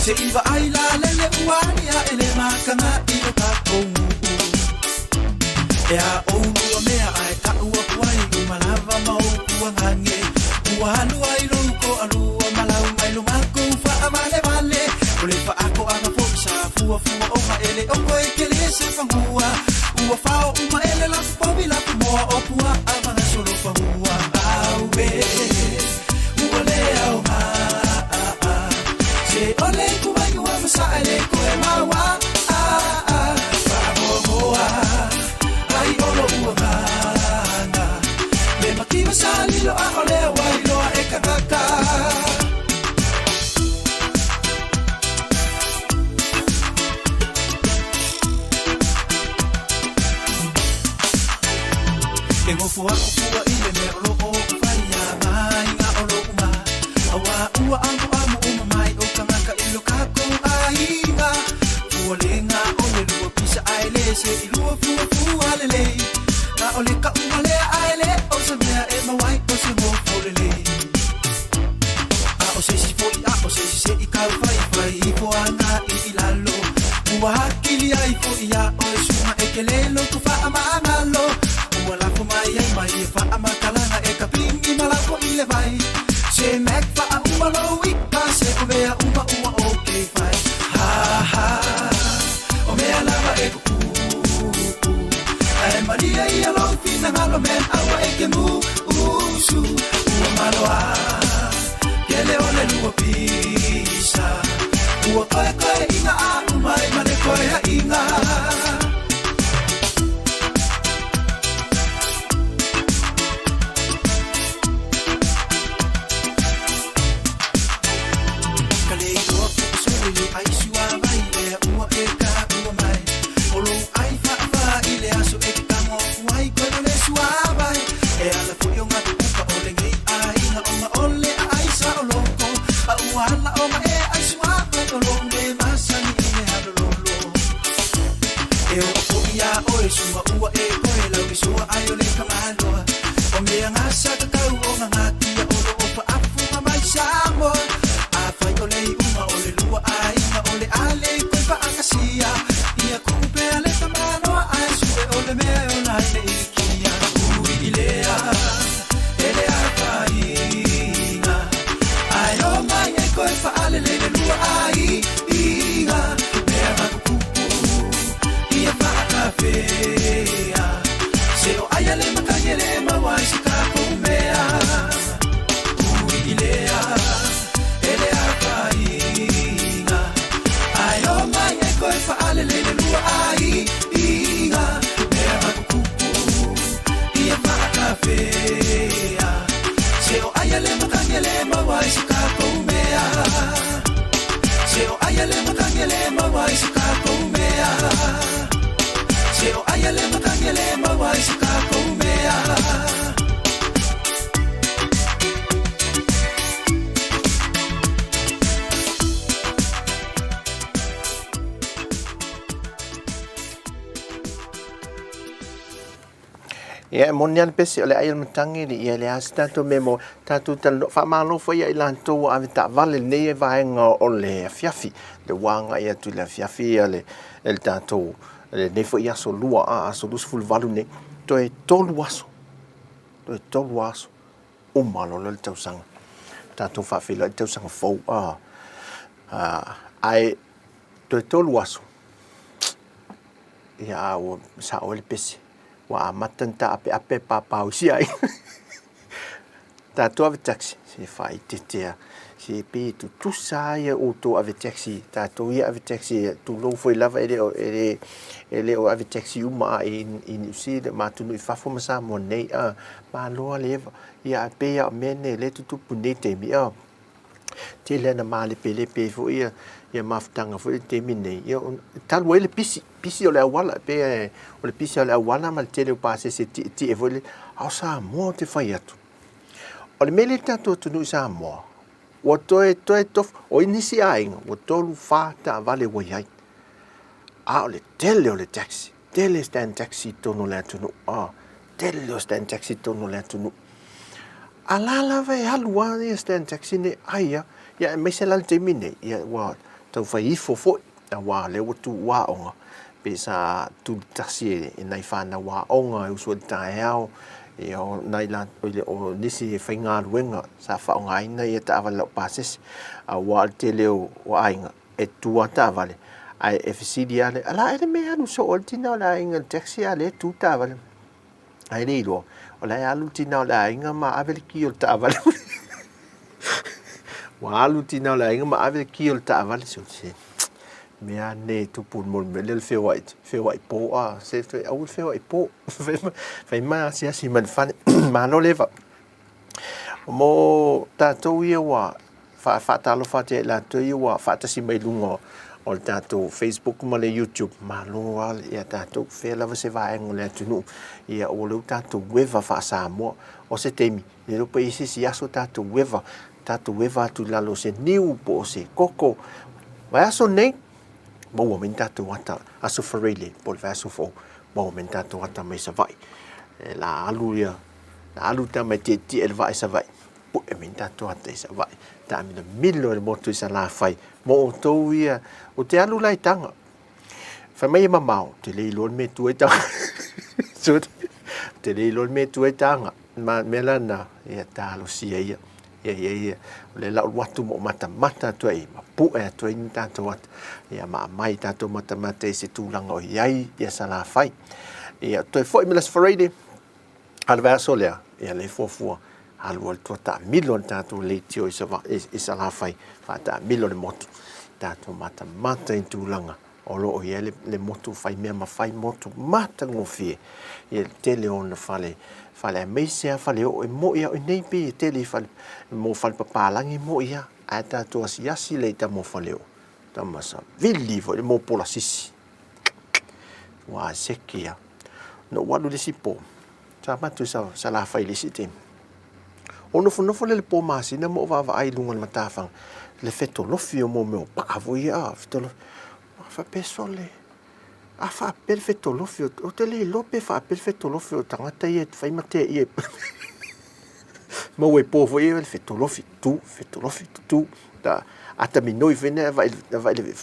Se iba ai la lele uania ele makanga ilo kakongu E a oulu a mea ai ka ua kuai umalava mau kuangange Ualu ai loko alua malau mai lumako fa amale vale Ole fa ako anga foksa fua fua oha ele ongo e kele se fangua Ua fao uma ele la pobi la kumoa opua amanga solo fa hua Aue Ua lea o Ole kuwai wa masale ko e mawa fa moa ai olo uanga le makiwa salilo a ole wa ilo e kakaka fua fua ile me olo o fai ya mai nga olo uma awa ua amu amu uma mai o kanga ilo ka ko ainga fua lenga ole lua pisa aile se ilua fua fua lele na ole ka umale aile o se mea e mawai o se mo folele a o se si foi a o se si se i kau fai fai i po ana i ilalo ua hakili ai fo ia o e suma e ke lelo ku fa ama angalo ua lako mai ai mai e fa ama kalanga e ka pingi malako i le vai se mek fa a uma lo wika se o mea uma uma o ke fai ha ha o mea lava e ku ai maria i alo fina ngalo men awa e ke mu usu ua maloa ke le ole lua pisa ua koe koe inga a umai mane koe ha inga kale ua kukusuli ai sua vai e ua e ka ua mai olo ai fa fa ile aso e kamo uai koe le sua vai e ala fuyo nga kuka ole ngei a inga o ma ole a ai sa oloko a ua ala o ma e ai sua vai olo me masani ine halololo e o ia o e sua ua e koe lau i sua ai ole kamaloa o mea ngasa kakau o nga ngatia olo o pa afu nga mai samo a fai ole i uma ole lua ai nga ole ale koe pa akasia ia kupe ale kamaloa ai sue ole mea o na ile ikia ui ilea ele a fainga ai o mai e koe pa ale le lua ai inga mea makukupu ia pa akafea se o ai ale makanyele mawai si ka kumea ui ilea ele a fainga ai o mai e koe pa ale le lua ai inga mea makukupu ia pa akafea se o ai ale makanyele mawai si ka kumea se o ai ale makanyele mawai si ka kumea se o ai ale makanyele mawai si ka kumea ia monian pesi ole ai matangi ni ia le asitato memo tatu tal fa malo fo ia ilanto ave ta vale ne vaenga ole fiafi le wanga ia tu le fiafi ale el tato ne fo ia so lua a so dus ful valu ne to e tolu aso o malo le tau sang tato fa fila tau sang fo ai to e tolu aso ia o sa ole pesi wa matanta ape papau si ai tato ave taxi si fai titia si pe tu sai o to ave taxi tato ia ave taxi tu lo foi lava ele o ave taxi uma in si de matunu fa fo masa monei ma lo leva ia pe ia mene le tu punete mi te le na male pele pe fo ia maftanga fo te mine ia tal wele pisi o le wala pe o le pisi o le wala mal te le passe se ti e vole au sa mo te fai atu o le mele tato tu no sa mo o to o inisi ainga o tolu fa ta vale wo yai a o le taxi tele stand taxi to no le tu no tele stand taxi to no le tu no ala vai halua ni stand taxi ne aia ya me se la te mine ya wa tau fai fo wa le o tu wa onga pe sa tu taxi e nai fa na wa onga u so ta hao e o nai la o nisi fai nga ruenga sa fa onga ina e ta ava lo passes a wa te leo o ainga e tu ta vale ai FC dia ala e me anu so oltina la inga taxi ale tu ta vale ai nei lo ola e alutina la inga ma ave ki o ta vale wa alutina la inga ma ave ki o ta vale so se mea ne tu pun mon me le fe white po se fe au fe white po fe ma sia si man fan ma no leva mo ta to ia wa fa ta lo fa te la to ia wa fa ta si mai lungo o le tātou Facebook ma le YouTube malo al ia tātou fe lava se vaenga le atunu ia o le tātou weva fa Samoa o se temi le ropa isi si aso tātou weva atu lalo se niu po se koko vai aso nei mo men tātou ata aso farele po le aso fo mo men tātou ata mai sa vai la alu ta mai te el vai sa vai po e men tātou ata sa vai ta mi milo le motu sa la fai mo to ia o te alu lai tanga fa mai mamau te le lon me tu e tanga so te le lon me tu e tanga ma melana ia talo sia ia ia le la watu mo mata tu ai ma pu e tu ni tanto wat ia ma mai tanto mata se tulanga o iai ia sala fai ia tu foi milas Friday al verso le ia le fofua al wal tota milon tanto le tio isa la fai fa ta milon motu tanto mata in tulanga o lo ia le motu fai me ma fai motu mata ngofie ia tele on fale me se fale o mo ia nei pe tele fale mo fale papalangi mo ia ata to asi le ta mo fale o tamasa villi vo mo pola sisi wa sekia no wadu le sipo sa matu sa la fai le sitem ono fo le po masina mo va ai lunga matafang le feto lo fio mo pa vo ia feto fa pesole a fa perfetto lo fio o te le lope fa perfetto lo fio tangata ia fai mate ia mo e povo ia fetto lo fi tu da ata mi noi vene vai le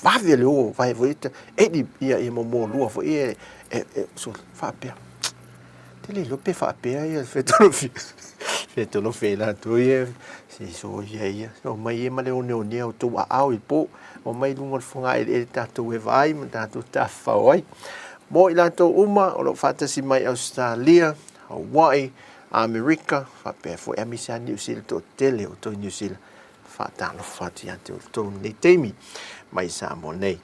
va le o vai voita e di ia mo lua fo ia so fa per te le lope fa per ia fetto lo fi la tu ia si so ia o mai ma le o tu au il po o mai lunga fonga e tatu e vai ma tatu tafa oi mo ilato uma o lo fatasi mai Australia Hawaii America fa pe fo emisa New Zealand to tele o to New Zealand fa tano fati ante o to nei temi mai Samoa nei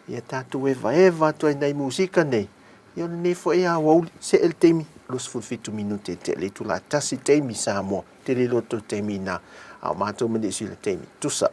ia tatu e va to nei musica nei io ne fo ia wo se el temi los fulfitu minute tele tu la tasi temi Samoa tele lo to temi na a mato me disi le temi tu sa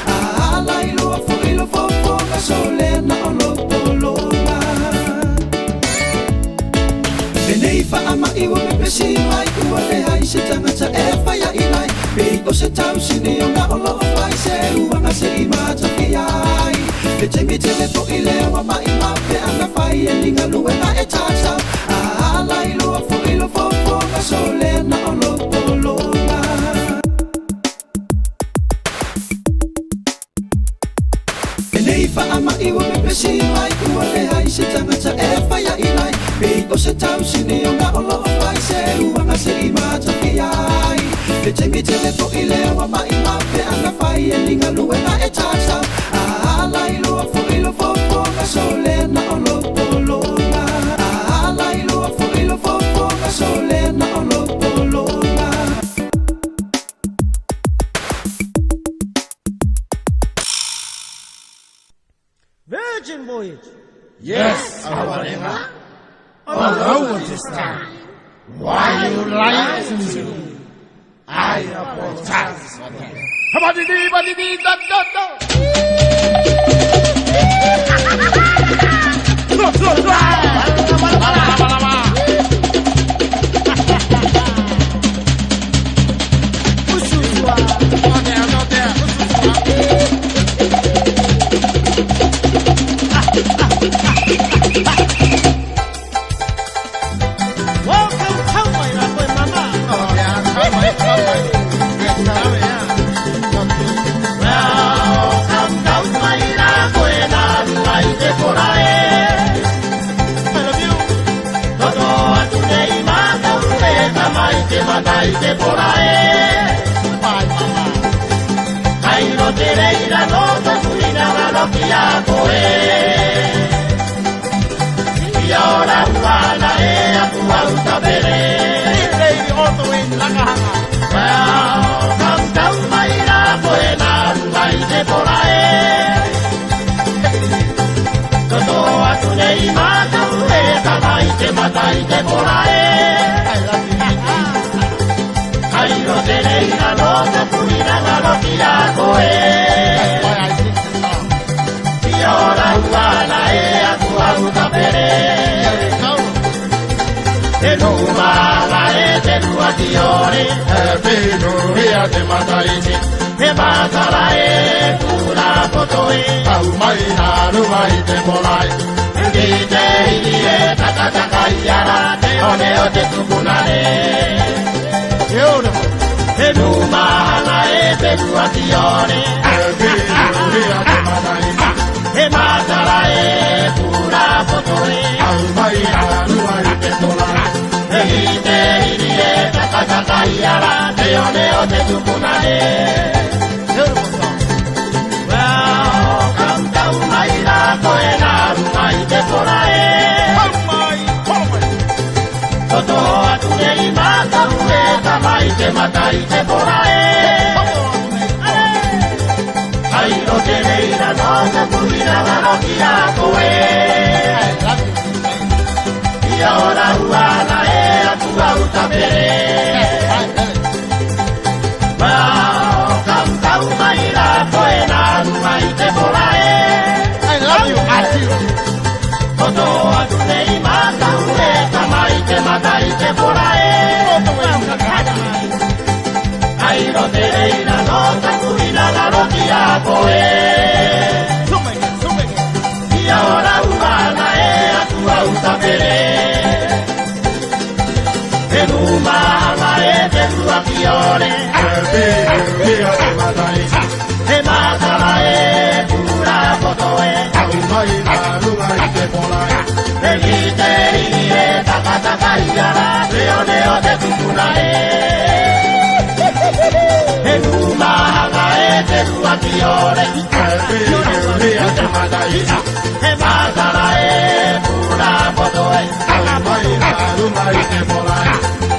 Ala ilo fo ilo fo fo ma sole na olo se tau sini o na olo fai se uanga se ima taki ai Le taimi te le po i leo wa mai mape ana fai e linga lue na e tata A la ilo a fo ilo fo fo ka so le na olo polonga E nei fa ama iwa me pesi mai Kua le hai se tangata e whaia i nai Pei o se tau sini o na olo fai se uanga se ima taki ai Le taimi te le po i leo wa mai mape ana fai e linga lue na e tata A la ilo a fo ilo fo fo ka so le na olo polonga A la ilo a fo ilo fo fo ka so le na olo polonga Virgin voyage. Yes, Awarema. Although it is time, why you lie to me? I apologize for that. Welcome to my Rapoy Mama. Welcome down my Rapoy Mama, I for I love you. Todo today, mata uleta mai te matai te por Bye, mama. Ai no te reira no te cuida la loquia coe. Y ahora Juana a tu alta veré. Baby, otto in la caja. Welcome down my Rapoy Mama, I por Todo a tu lei mata uleta mai te matai te por Ai no te reira no te cuida la loquia coe. Y ahora Juana a tu alta veré. E no mala te lua di ore. E vino via te matariti. E matala pura potoe. Au mai haru mai te polai. Di te inie takataka iara. Te one o te tupunane. Beautiful. E no mala te lua di ore. E vino via te matariti. E matala pura potoe. Au mai haru mai te polai. Di te inie takataka iara. Te one o te tupunane. Beautiful song. Welcome down my Rapoy Mama, I te por Toto a tu nei mata uleta mai te matai te por Ai no te reira no te cuida la loquia coe. Y ahora Juana a tu alta veré. Welcome down my Rapoy Mama, I te por I love you, Ati. Todo a tu nei mata uleta mai te matai te por Ai no te reira no te cuida la loquia coe. Y ahora Juana a tu alta veré. En umama te lua fiore. E matala pura potoe. Au mai haru mai te polai. E gite inie takataka iara. Leo leo te tupunae. E umama te lua fiore. Te mataisa. E matala pura potoe. Au mai haru mai te polai.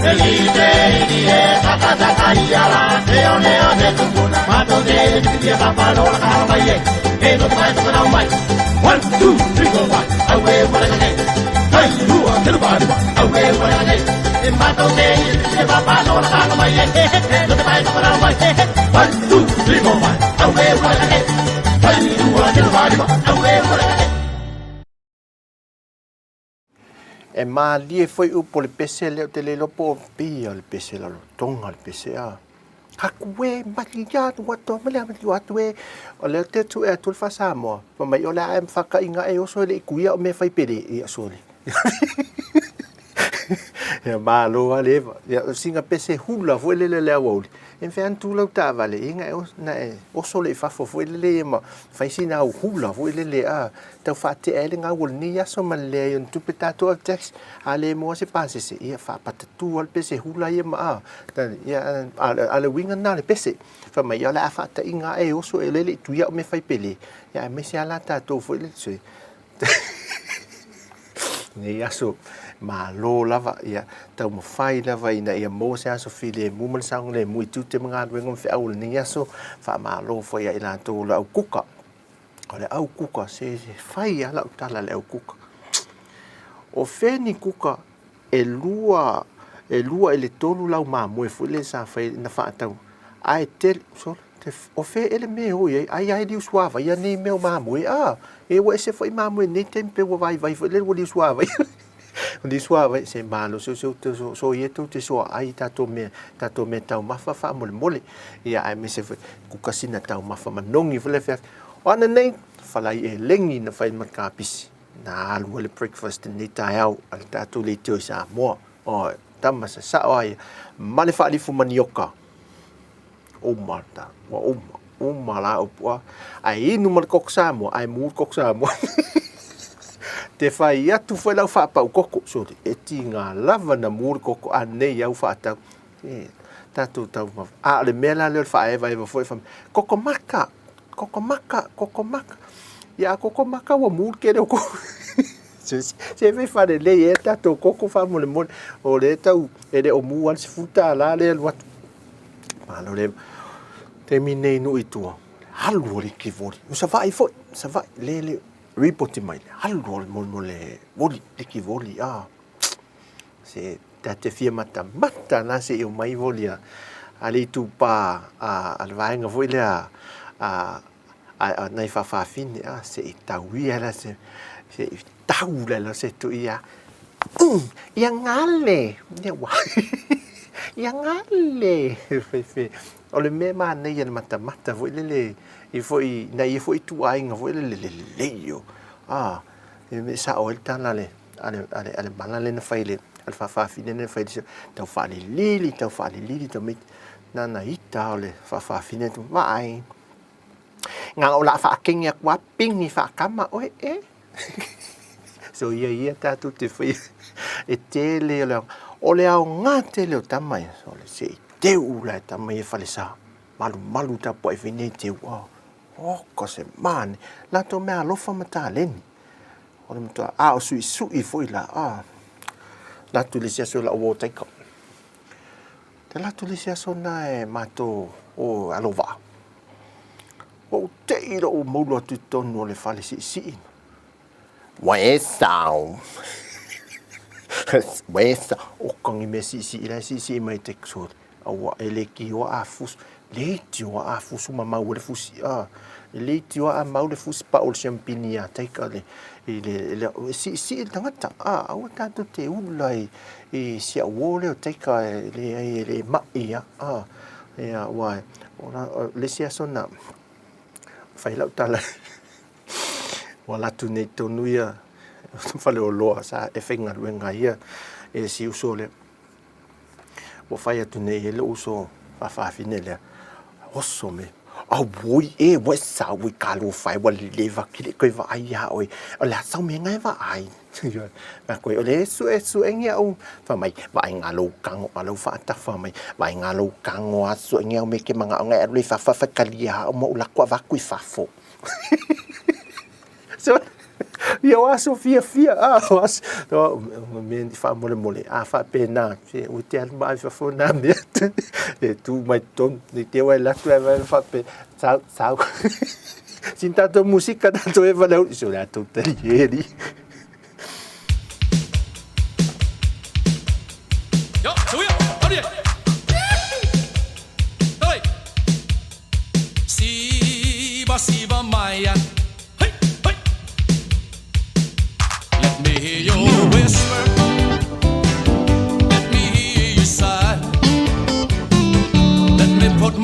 E gite inie takataka iara. Leo leo te tupunae. Mato de vivia papalo la cama ye. E no te vai tocar o mai. 1, 2, 3, go back. Away what I get. Hey, you are the body. Away what I get. E mato de vivia papalo la cama ye. No te vai tocar o mai. 1, 2, 3, go back. Away what I get. Hey, you are the body. Away what I get. E mā lie foi upo le pese leo te lelo po pia le pese la tonga le pese a. Hakue mati ya tu wato mele mati watu e o le te tu e tu fa Samoa pa mai o la em faka inga e o so le kuia o me fai pere e sole ya malo ale ya singa pese hula foi le woli en fe an tu lau ta vale inga o na o so le fa fo foi le ma fai sina o hula foi le a te fa te ele nga wol ni ya so male un tu petato al text ale mo se pase se ia fa pat tu al pese hula ia ma ta ya ale winga na le pese fa mai ya la fa ta inga e o so le tu ya me fai pele ya me se ala ta to foi le so ne ya so ma lo lava ia tau mo fai lava ina ia mo se aso file mu mal sang le mu tu te mga ngom fe au ni aso fa ma lo fo ia ila to la kuka ole au kuka se fai ala tala le au kuka o fe ni kuka e lua ele tolu lau ma mo fo le sa fai na fa tau ai tel so o fe ele me o ai di suava ia ni me ma mo e wo se foi ma mo ni tempe wo vai fo le wo di suava Di suave se malo so yeto te so ai tato me tau mafa fa mole ia ai me se ku kasina tau mafa manongi vele fe ona nei falai e lengi na fai makapis na alu le breakfast ni tai au al tato le tio sa mo o tama sa ai male fa li fu manioka o marta wa o mala o ai no mal koksa mo ai mu koksa mo te fai atu foi lau fa pau koko so e tinga lava na mur koko anei au fa tau tatu tau a le mela le fa eva foi fam koko maka ya koko maka wa mur ke ko se ve fa le e tatu koko fa mo le mon o le tau e le o mu al se futa la le wat malo le terminei no itua halu le kivori sa vai foi sa vai le report mai halro mole voli tiki voli se te fia mata na se eu mai voli ali tu pa al vainga voile nei fa fin se taui era se taula la se tu ia ngale ne wa ngale fe o le me ma nei mata voile le e foi tu ai nga foi le yo e me sa o tana le ale banale na faile al fa fine ne faile tau fa lili tau me na ita ole fa fine tu mai nga o la fa kinga kwa ping ni fa kama o so ia ta tu te foi e tele o le au ngate le tamai so le se te ula tamai fa le sa malu ta po e fine te wow ko se man la to me alofa mata leni o le mtua o sui foi la la tu le sia so la o tai ko te la tu le sia so na e mato o alova o te iro o molo tu tonu le fale si wa sao wesa o kongi me si la si mai te so o ele ki o afus le tio afus ma mau le fusi le tio a mau le fusi pa o champinia te kale le si tangata o tanto te ulai e si a wole te ka le ma ia wa ora le sia sona fai la tala wala tu ne tonu ia fale o loa sa e fenga luenga ia e si usole o fai atu ne ele uso fa finele oso me boi e wa sa wi kalu fai wa leva ki ko va ai ha oi la sa me ngai va ai na ko le su engia o fa mai va nga lo kang o lo fa ta fa mai va nga lo kang o su engia me ke manga nga le fa kalia mo la kwa va ku fa fo so eu acho fia was to me fa mole fa pena se o te mai fa fona me e tu mai ton ni te wa la tu va fa pe sa sin tanto musica tanto e va la so la tu te ieri yo suyo oye dai si va maya hear your whisper, let me hear you sigh. Let me put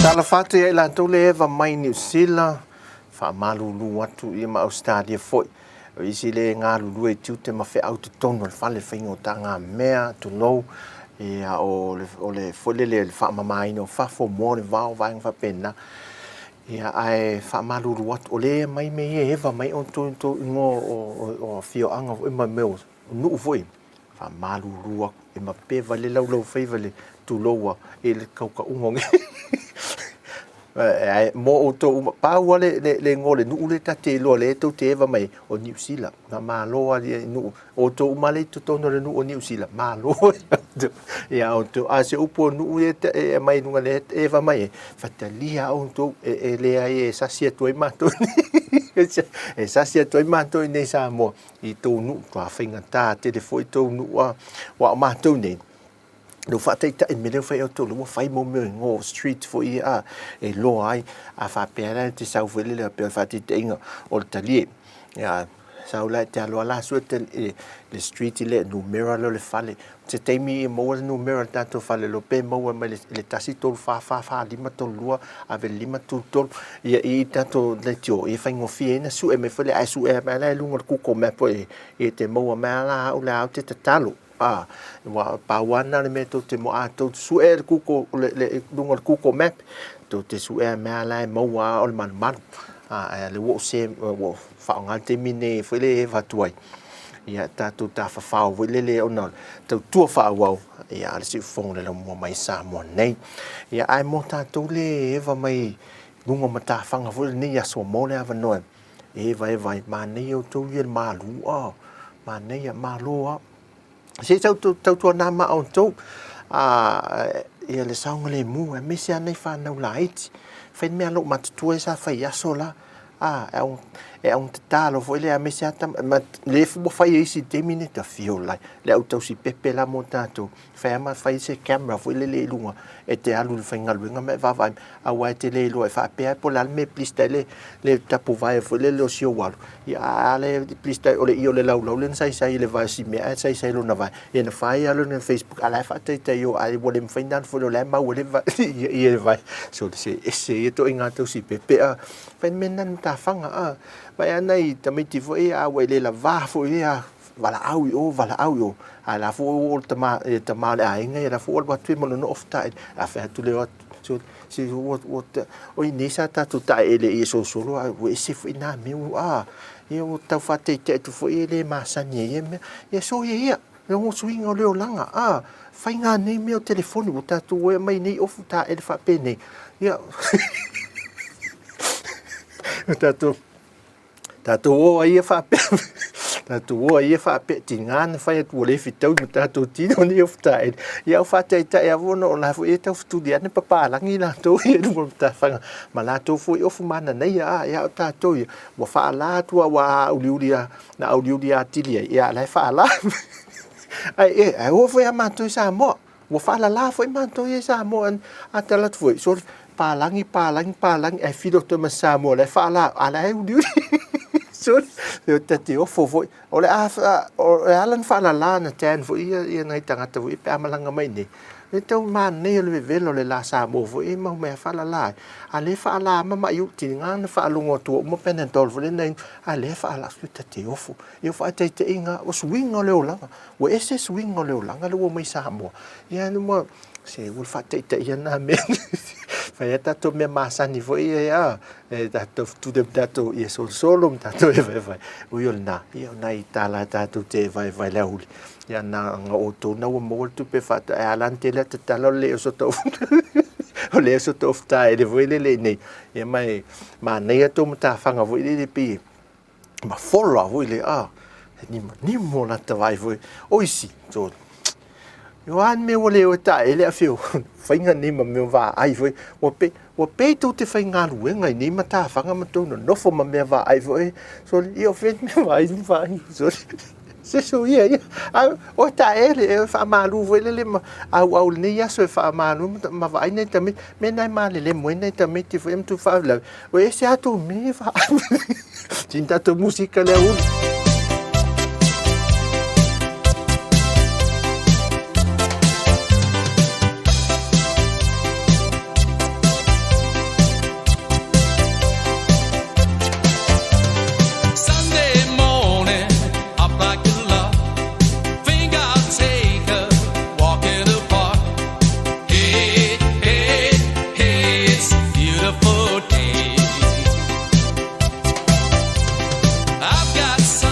Tala fatu ia la tole eva mai New Zealand fa malulu atu ia ma Australia foi isi le nga lulu e tute ma fe auto tono le fale fingo tanga mea to low ia o le fole le fa mai no fa fo mo le va fa pena ia ai fa malulu atu ole mai me eva mai on to ngo o fio anga e ma meu nu foi fa malulu e ma pe vale lo fe vale to low e le kauka ungonge mo o to pa wale le ngole nu le tate lo le to te va mai o New Zealand na ma lo ali nu o to male to to no nu o New Zealand ma lo ya o to a se upo nu e mai nu le e va mai fatalia o to le ai sa sia to ma to e sa sia to ma to nei sa mo I to nu to a finga ta te le foi to nu wa ma to nei no fatai ta me le fai auto lo fai mo me ngo street fo ia e lo ai a fa pera te sa vele le pe fa te inga o tali ya sa la te lo la su te le street le numero lo le fale te te mi mo le numero tanto fale lo pe mo me le tasito fa lima to lua ave lima to ia tanto le tio e fa ngo fiena su e me fale ai su e ma la lungo ku ko me po e te mo ma la o la te talo wa pawana le meto te mo ato su e kuko le dunga kuko map to te su e me ala mo wa o man le wo se wo fa nga te mine fele va tuai ia tātou tāwhawhao voi lele o nā tau tua whaawau ia ale si whong le mua mai Samoa nei ia ai mo tātou le ewa mai lunga ma tāwhanga voi ni aso mo le awa noe ewa ma nei o tau ia malu ma nei a malo se tau tua nā ma au tau ia le saunga le mu e mese anei whanau la iti whain mea lo matutua e sa whai aso la e on te talo foi le a mese ata ma le fu fai isi 10 minutes fio lai le au tau si pepe la mo tato fa ma fai se camera foi le lunga e te alu le fainga luenga me va vai a wa te le lo e fa pe po la me plistele le tapu vai foi le lo sio wal ya le plistele o le io le lau le sai le vai si me sai lo na vai e na fai alu na Facebook ala fa te yo ai wo le faindan foi le ma wo le vai e vai so se to inga tau si pepe a fa menan ta fanga vai anai tamiti foi a wai le la va foi a vala au yo ala fo o tama le ainga era fo ba tu mo no ofta a fa tu le so si what o inisa ta tu ta ele e so solo a we se foi na me eu ta fa te tu foi ele masani e so ye no swing o le langa fa nga nei meu telefone bota tu e mai nei ofta ele fa pene ya Tatu o ia fa pe tatu o ia fa pe tingan fa ia tu le fitau tatu tino ni ofta ia fa te ia vono la fu e tau tu dia ne papa langi la to ia no ta fa ma la to fu o fu mana nei ia tatu ia mo fa la tu wa uliulia na uliulia tilia ia la fa la ai o fu ia ma to sa mo mo fa la fu ma to ia sa mo atala tu so palangi e filo to ma sa mo la fa la ala uliulia so eu tati o fofo o le alan fa la na ten fo ia ngai tangata fo pe amalanga mai ni e tau man nei le velo le la sa mo fo e ma me fa la ale fa la ma yu tinga na fa lungo to mo penentol fo le nei ale fa la su tati o fo eu fa te inga o swing o le ola o ese swing o le ola le o mai sa mo ia no mo se o fa te ia na me fa tato me masani fo ia tato tu de tato ia solo tato e vai o io na itala tato te vai la uli ia na o to na o molto pe fata e alante la talo le so to o le so to sta e voi le nei e mai ma nei to mta fanga voi le pi ma follow voi le ni mo na te vai voi o isi so Joanna me o leo ta ele a fio fainga ni ma me va ai foi o pe tu te fainga luenga ni ma ta fanga ma tu no fo ma me va ai foi so io fe me vai so se so ia o ta ele fa malu foi le ma au ni ya so fa malu ma vai nei tamit me nai ma le mo nei tamit ti foi tu fa la o ese a tu me va tinta tu musica le un I've got some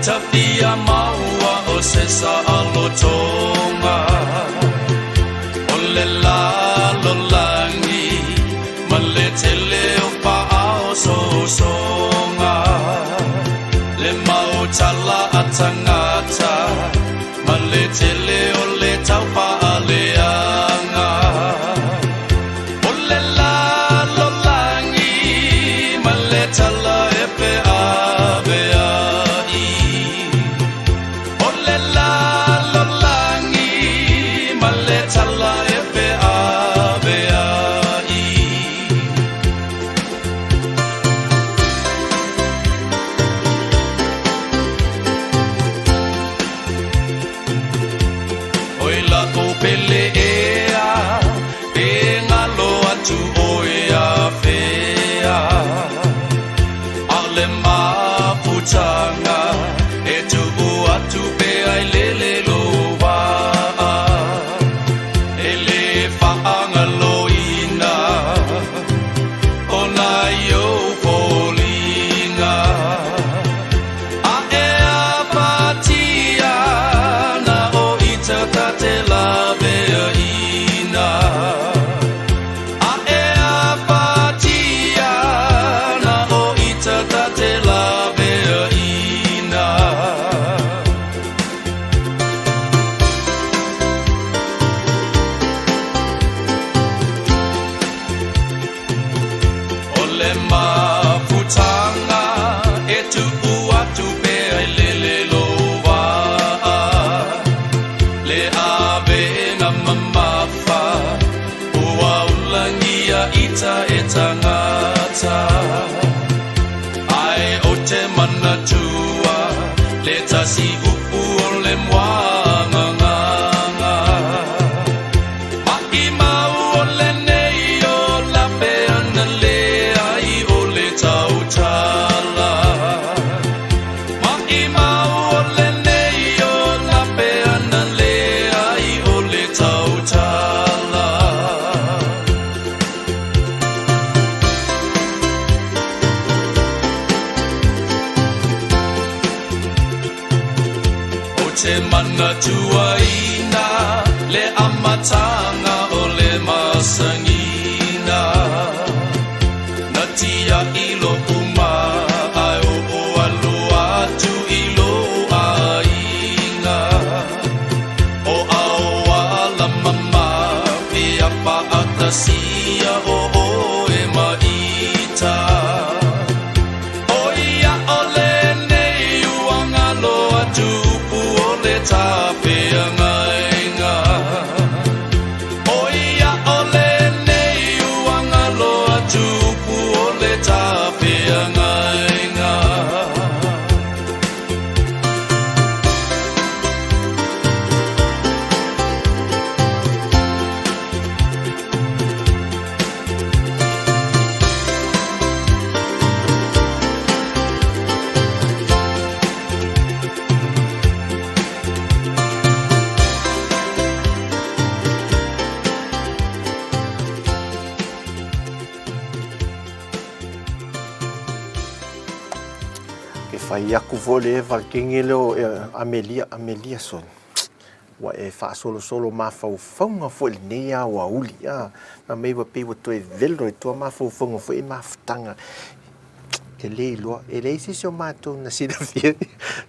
tapia maua o se sa alo tonga o le la lo langi ma le tele o pa ao so songa le mau tala atangata ma le tele o le tau pa aleanga o le la lo langi ma le tala e pe avea i o le la lo langi ma le tala e pe avea i oi la o pele ea e ngalo atu o ea fea ale maputanga e tu atu pe ai lele lo wa ele faanga loina ona yo polinga a e apatia na o itata te la veina a e apatia na o itata te la veina o le maputanga e tu atu pe ai lele lo wa le ave na mamafa ua ulangia ita e tangata ai o te mana tua le tasi upu o le mwanga nganga mai mau o le nei o la peana le ai o le tau tala mai mau o le nei o la peana le ai o le tau tala o te mana tuaina le amatanga o le masangina na tia ilo uma ai o aloa tu ilo ainga o aoa la mama pe apa atasia o e maita o ia o le nei uanga lo atupu o le tape angainga o ia o le nei uanga lo atupu o le tape angainga ke fai aku vole e valkingi leo Amelia son wa e fa solo ma faunga fo le nei a wa uli a na mei wa pe wa to e velo e to ma faunga fo e ma ftanga ke le lo e le si so ma to na si da fie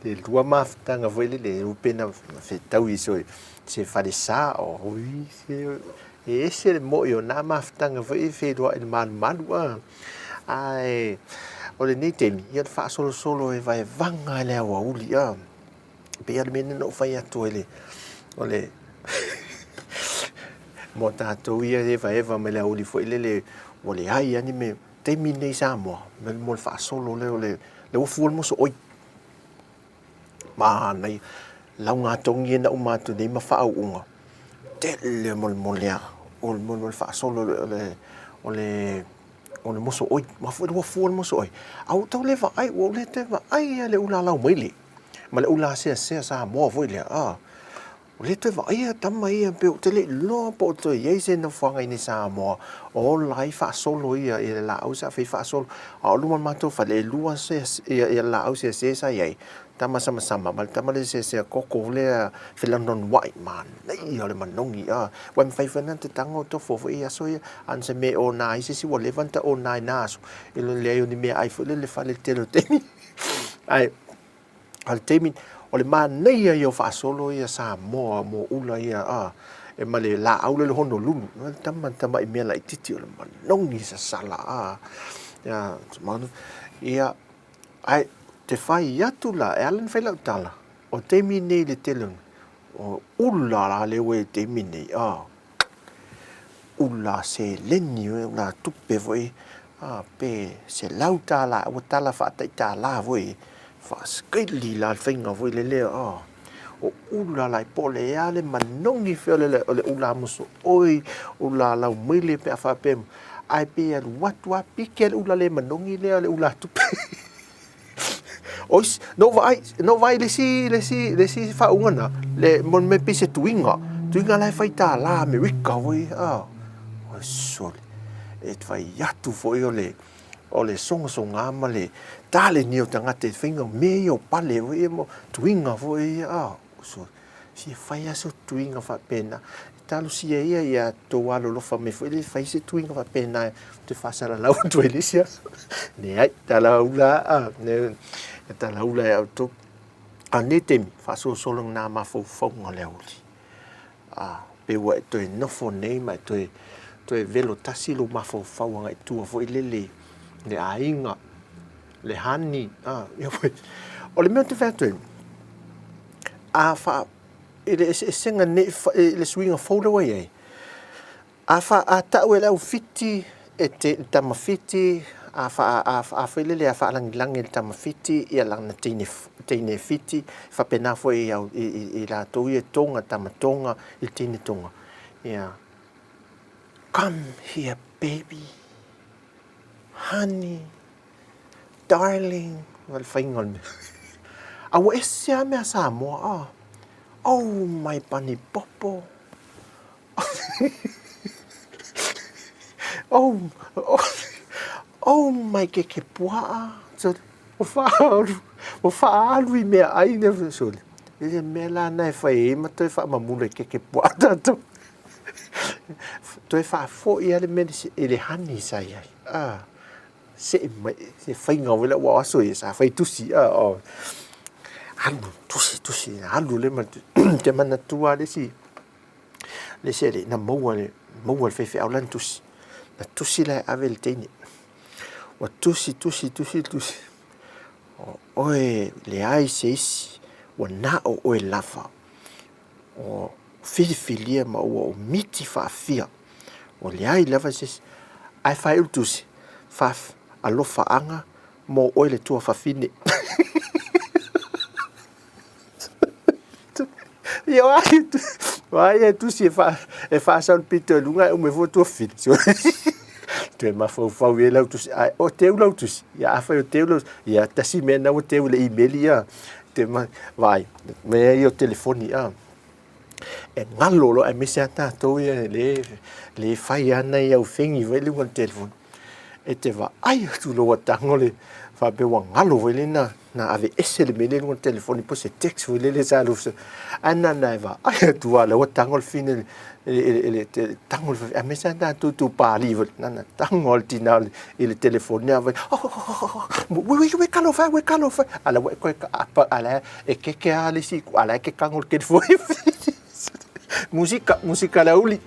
le lo ma ftanga fo le upena fe tau iso se fa de sa o ui se e se le mo yo na ma ftanga fo e fe do e man wa ai o le nei temi ia fa solo e vai vanga le wa uli a pe al mene no fai atu ele ole mo tatou ia e vai eva me le uli fo le ole ai ani me temi nei Samoa me mo fa solo le o fu mo so oi ma nei launga tongi na uma tu nei ma fa unga te le mo le o mo fa solo le moso oi ma fu moso oi au tau le va ai o le te va ai le ula lau mai le ma le ula se sa mo foi le o le te va ai tama ia pe o te le lo po to ye se no fanga ni sa mo o lai fa solo ia la au sa fa solo a lu ma to fa le lua se ia la au se sa ye tama sama mal tama le se koko le filanon white man nei ole manongi wan fai fana te tango to fo ia so an se me o nai si wo levanta o nai naso ele le ni me ai fo le fa le telo temi ai al temi ole man nei io fa solo ia Samoa mo ula ia e male la au le Honolulu tama i me la titi ole manongi sa sala ya manu ia ai te fai atu la e alan fai lau tala o te mine le telun o ula la le we te mine ula se leni una tupe voi pe se lau tala o tala fa tai tala voi fa skili la finga voi le o ula la pole ale manongi fe le ula muso oi ula la mile pe fa pe ai pe wat pikel ula le manongi le ula tupe Ois no vai le si fa ungana le mon me pise tuinga lai fai ta la America voi o sol et vai yatu foi ole songa male tale ni o tanga te finga me o pale voi mo tuinga voi so si fai aso tuinga fa pena talu si ia to alo lo fa me foi le fai se tuinga fa pena te fa sala la tu elisia ne ai tala ula ne ta laula e auto anetemi fa so solong na ma fo ngaleuli pe wa to no fo nei mai to velo tasilo ma fo nga tu fo ilele le ainga le hani yo o le mente fato fa ele senga ne le swing fo the way fa ata we la fiti e te tamafiti a fele le fa lang el tamafiti ia lang na tine fiti fa pena foi i la to ia tonga tamatonga il tine tonga ia come here baby honey darling wal faingol me awo esia me Samoa oh my bunny popo oh my que pua so o fa lui me ai ne so ele me la na fai ma to fa ma mule que pua tanto to fa fo ia le me ele hani sai se fai ngau le wa so ia sa fai tusi tusi alu le ma te mana tua le si le se le na mo fe aulan tusi na tusi la avel teni wa tusi oe le ai seisi wa na o lafa o filia ma o miti fa fia o le ai lava seisi ai fa tusi fa alofa anga mo o le tua fa fine yo ai tusi fa san pito lunga o me voto fit te ma fo we la tu o te u la tu ya fa o te u ya ta si me na o te u le email ya te ma vai me io telefoni e ngalo lo e me se ata to le fai ana ia o fengi ve le con telefon e te va ai tu lo tangole fa be wa ngalo ve le na ave ese le me le con telefoni po se text ve le sa lo ana na va ai tu va lo tangol fine ele tangol a mesa da tu pa livre nana tangol tinal ele telefone ava we kalofa ala we ko ala e que ale si ala que kangol que foi música la uli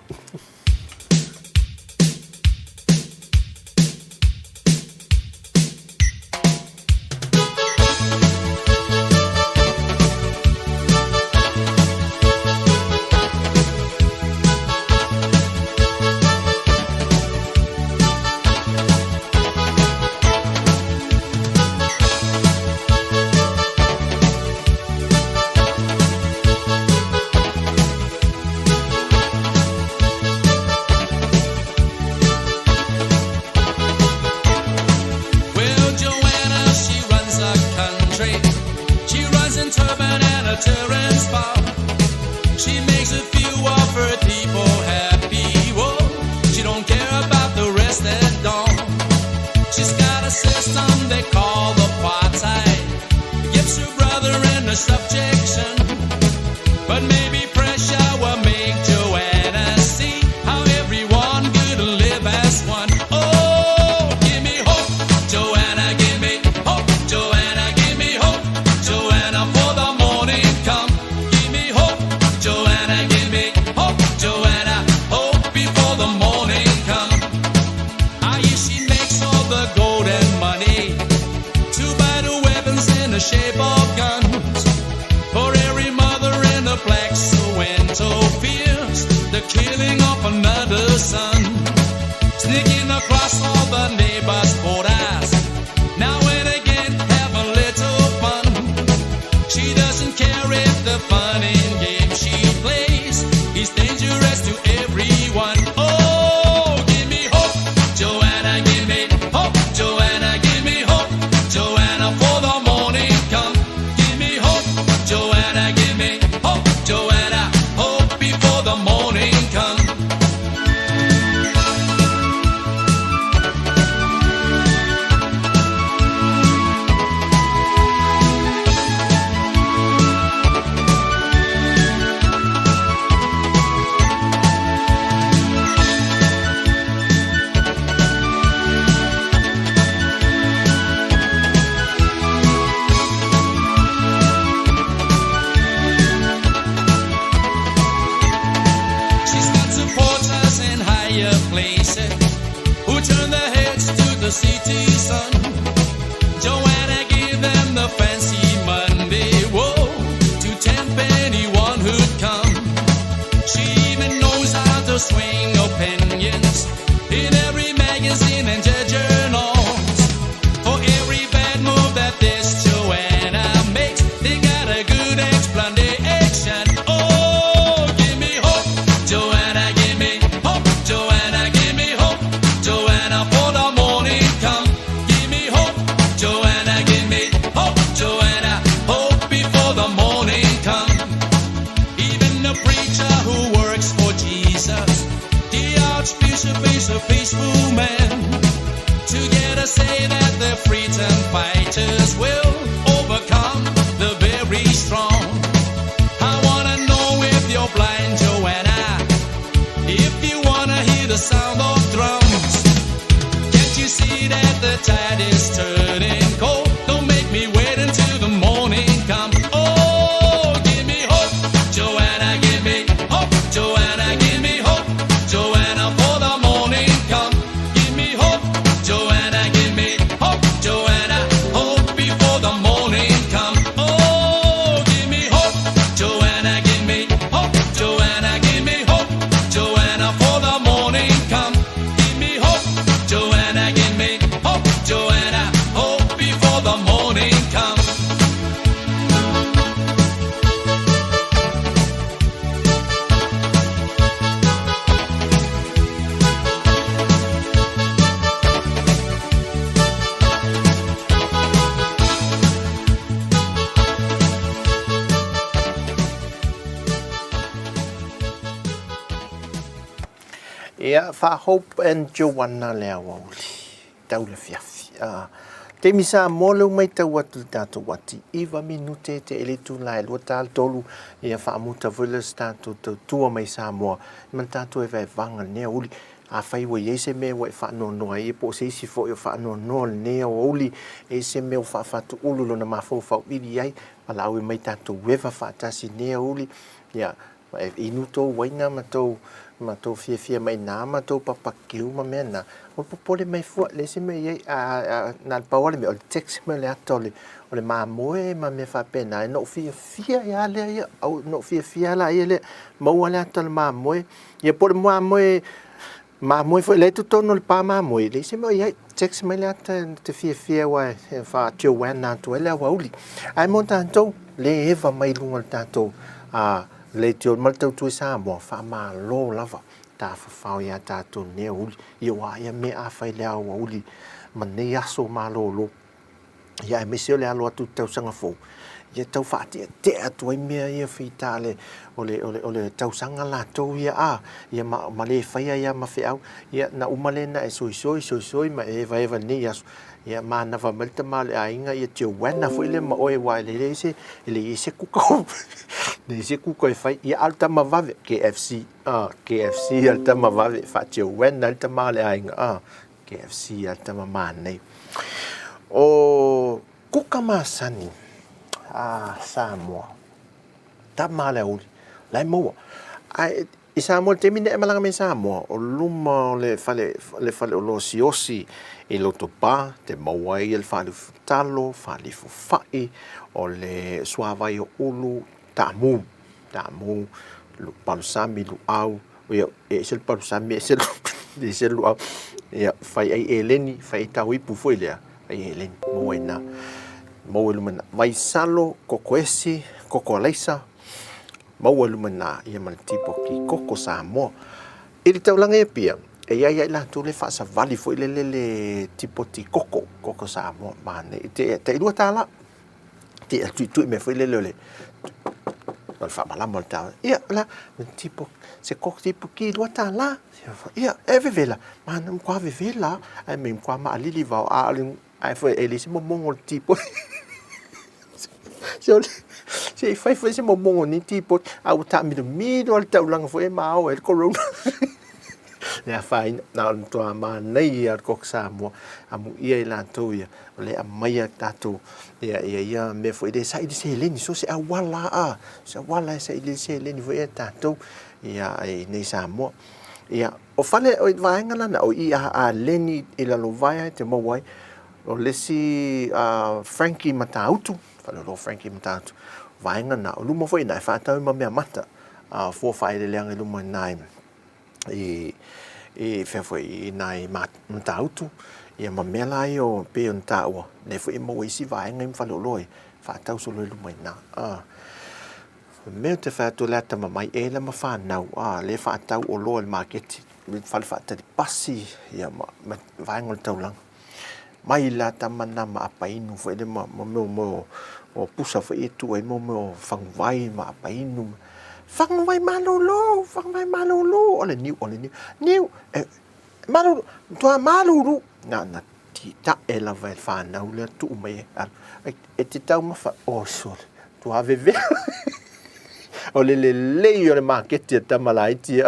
She makes a few of her people happy. Whoa, she don't care about the rest at all. She's got a system they call the party. Gives her brother She doesn't care if the fun and game she plays is dangerous to everyone. Oh, give me hope, Joanna, give me hope, Joanna, give me hope, Joanna, for the morning come. Give me hope, Joanna, give me hope, Joanna, hope before the morning come. The city sun, Joanna gave them the fancy Monday, whoa, to tempt anyone who'd come. She even knows how to swing opinions in every magazine and journals. For every bad move that this Joanna makes, they got a good explanation. Oh, give me hope, Joanna, give me hope, Joanna, give me hope, Joanna, for the morning come. Give me hope, Joanna, give me hope, Joanna, hope before the morning come. Even the preacher who works for Jesus, the archbishop is a peaceful man. Together say that the freedom fighters will overcome the very strong. I wanna know if you're blind, Joanna, if you wanna hear the sound of drums. Can't you see that the tide is turning cold? Don't make me wait until the morning come. Oh, give me hope, Joanna, give me hope, Joanna, give me hope, Joanna, for the morning come. Give me hope, Joanna, give me hope, Joanna, hope before the morning come. Oh, give me hope, Joanna, give me hope, Joanna, give me hope, Joanna, for the morning come. Give me hope, Joanna, give me hope, Joanna, hope before the morning come. Ia fa Hope and Joanna lea wauli tau le fiafi te misa mo leu mai tau atu tātou wati iwa minute te ele tu lai lua tāl tolu ia fa amuta villas tātou tua mai Samoa man tātou e vai vanga nea uli a fai wa yese me wa fa no no ai po se si fo fa no no ne uli e se me fa tu ulu lo na mafo fa wi ai pala o mai tātou weva fa tasi ne uli ia e inuto waina matou fia mai na matou papakiu ma mena o popole mai fu le se me ye na paole me o text me le atole o le mamoe ma me fa pena no fia ya le ya au no fia la ye le mo le atole mamoe ye por mamoe fu le tutto no le pa mamoe le se me ye text me le atole te fia wa fa Joanna to le wa uli ai montanto le eva mai lunga tanto le tio maltau tu Samoa fa ma lo lava ta fa ya ta tu ne uli yo ya me a fa le wa uli man ne ya so ma lo ya me se le alo tu tau sanga fo ya tau fa te atu me ya fitale ole tau sanga la to ya ya ma le fa ya ma fe au ya na umale na e soi ma eva ne ya ya mana va melta mal ainga ya Joanna foi le ma oi wa le se kuko ne se kuko fai ya alta ma va KFC alta ma va fa Joanna alta mal ainga KFC alta ma mane o kuka masani Samoa ta male uli lai mo ai Samoa termine malanga me Samoa o luma le fale o lo siosi e lo topa te mawai el fale talo fale fai o le suavai o ulu tamu lu palsami lu au e sel palsami e sel lu au e fai ai eleni fai taui pu foi le ai eleni moena mau lumana vai salo kokoesi kokolaisa mau lumana ia mal tipo ki koko Samoa ili taulanga e pia e ia la tu le fa sa vali foi le tipo ti koko Samoa mane te ilua tala te tu me foi le al fa malamo ta ia la tipo se koko tipo ki ilua tala ia e vevela mana kwa vevela ai me kwa ma lili va a ai foi elisi mo tipo se fai se mo ni tipo au ta mi al taulanga foi mau el corona ya fai na to ma nei ar kok Samoa amu ia la to ia le amai tatu ia me foi de sai de se leni so se awala se ile se leni foi tatu ia nei Samoa ia o fale o vaenga na o ia a leni ila lo vai te mo wai o lesi Frankie Matautu fale lo Frankie Matautu vaenga na o luma foi na fa tau ma me mata fo fai le leanga luma nai e fe foi nai Matautu ia ma mela io pe on taua ne foi mo isi vaenga im fale loi fa tau so lo luma na me te fa to lata ma mai e la ma fa na le fa tau o lo el market mi fale fa te passi ia ma vaenga tau lang mai la tamana ma apainu foi de mo o pusa foi tu ai mo fang vai ma apainu fang vai malolo ole niu malolo tua malolo na ti ta ela vai fa na ule tu mai e ti tau ma fa o sol tu aveve ole le le market ta malai ti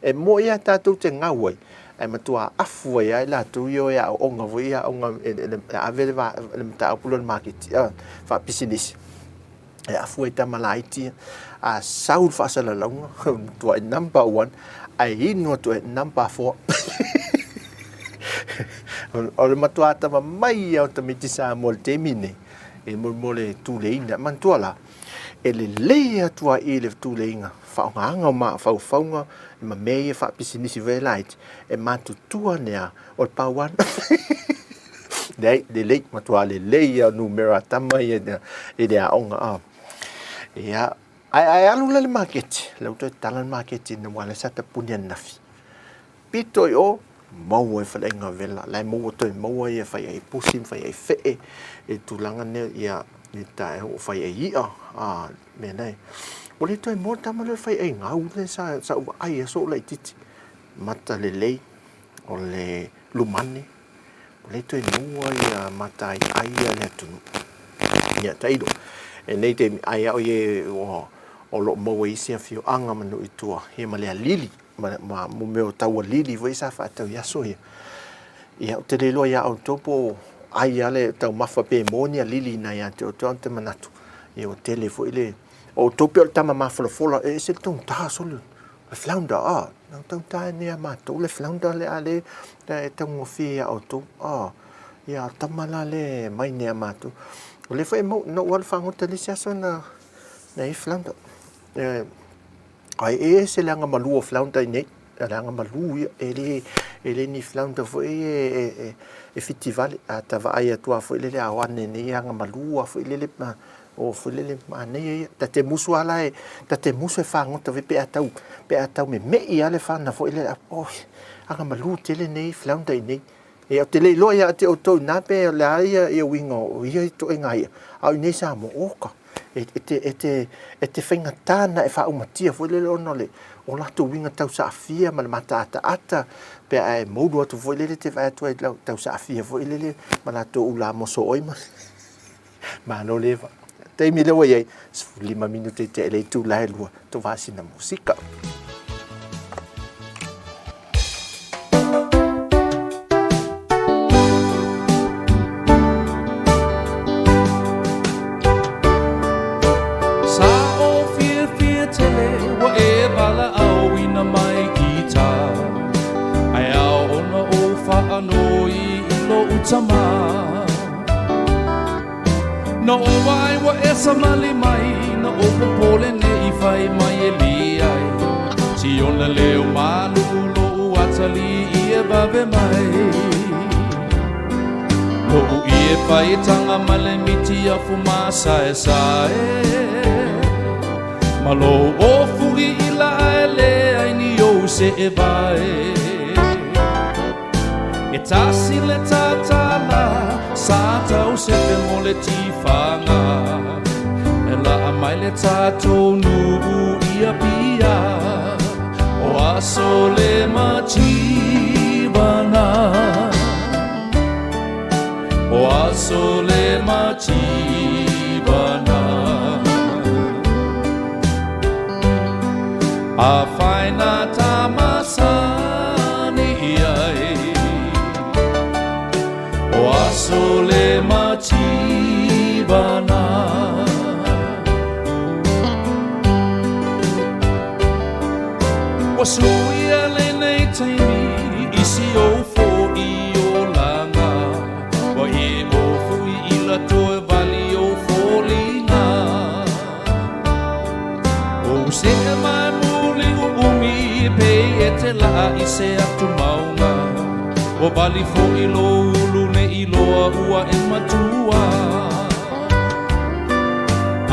e mo ia ta tu te ngawai ai matua afu ai la tu yo ya onga voi ya onga ave va ta pulo market fa business e afu ta malaiti a saul fa sala longa tu number 1 ai no tu number 4 o matua ta mai au ta mitisa molte mine e mole tu le ina mantuala ele le tua ele tu le inga fa nga ma fa faunga ma me fa pisinisi ve light e matu tua nea o pawan de le matua le ya numero tama e de onga ya ai alu le market le to talan market in wala sata punyan nafi pito yo mau e falenga vela lai mau to mau e fa e pusim fa e fe e tulanga ne ya ni ta o fa e me nei o le toi mo ta mo le fai ai ngau le sa ai so le titi mata le o le lumani o le toi mo ai mata ai le tu ya taido e nei te ai o ye o lo mo i se fio anga manu i tua he ma le lili ma mo me o tau lili voi sa fa tau ya so ya o te le lo ya o topo ai ale tau mafa pe monia lili na ya te o te manatu e o tele fo ile o topi o tama mafolofola e se tong ta solo le flounder não tong ta ne ma to le flounder le ale te tong ofia o to ya tamala le mai ne ma to o le foi mo no wal fango te sia so na e flounder ai se langa malu o flounder ne langa malu ele ni flounder fo e festival atava ai tua fo le awane ne anga malu fo le o fulele mane te musu ala te musu fa ngota ve pe atau me ia le fa na fo ile anga malu tele nei flounder nei e o tele lo ia te o to na pe la ia e wingo ia to ngai au nei sa mo oka te fenga tana e fa umatia fo ile ono le o la to winga tau sa afia ma mata ata pe ai modu to fo ile te va to tau sa afia fo ile ma la to ula mo so oi ma no leva te mi le wai 5 minuti te le tu la lua to va sina musica sa o fia tele wa e bala au ina mai kita ai au ona o fa anoi lo utama no wai wa esa mali mai no o popole ne I fai mai e li ai si ona leo malu lo atali I e babe mai lo I whai tanga male miti a fuma sae sae Malo o fugi ila ele ai ni o se e vai E tasi le tatala sa tau se pe mole tifanga E la amai le tatou nu'u ia pia O aso le matibana O aso le matibana A whaina tamasani iai O aso le matibana O suia le nei taimi isi o fo i o langa O e o fui i la toe vali o folinga O se e mai muli o umi pe e te la i se atu maunga O vali fo i lo ulu ne i loa ua e matua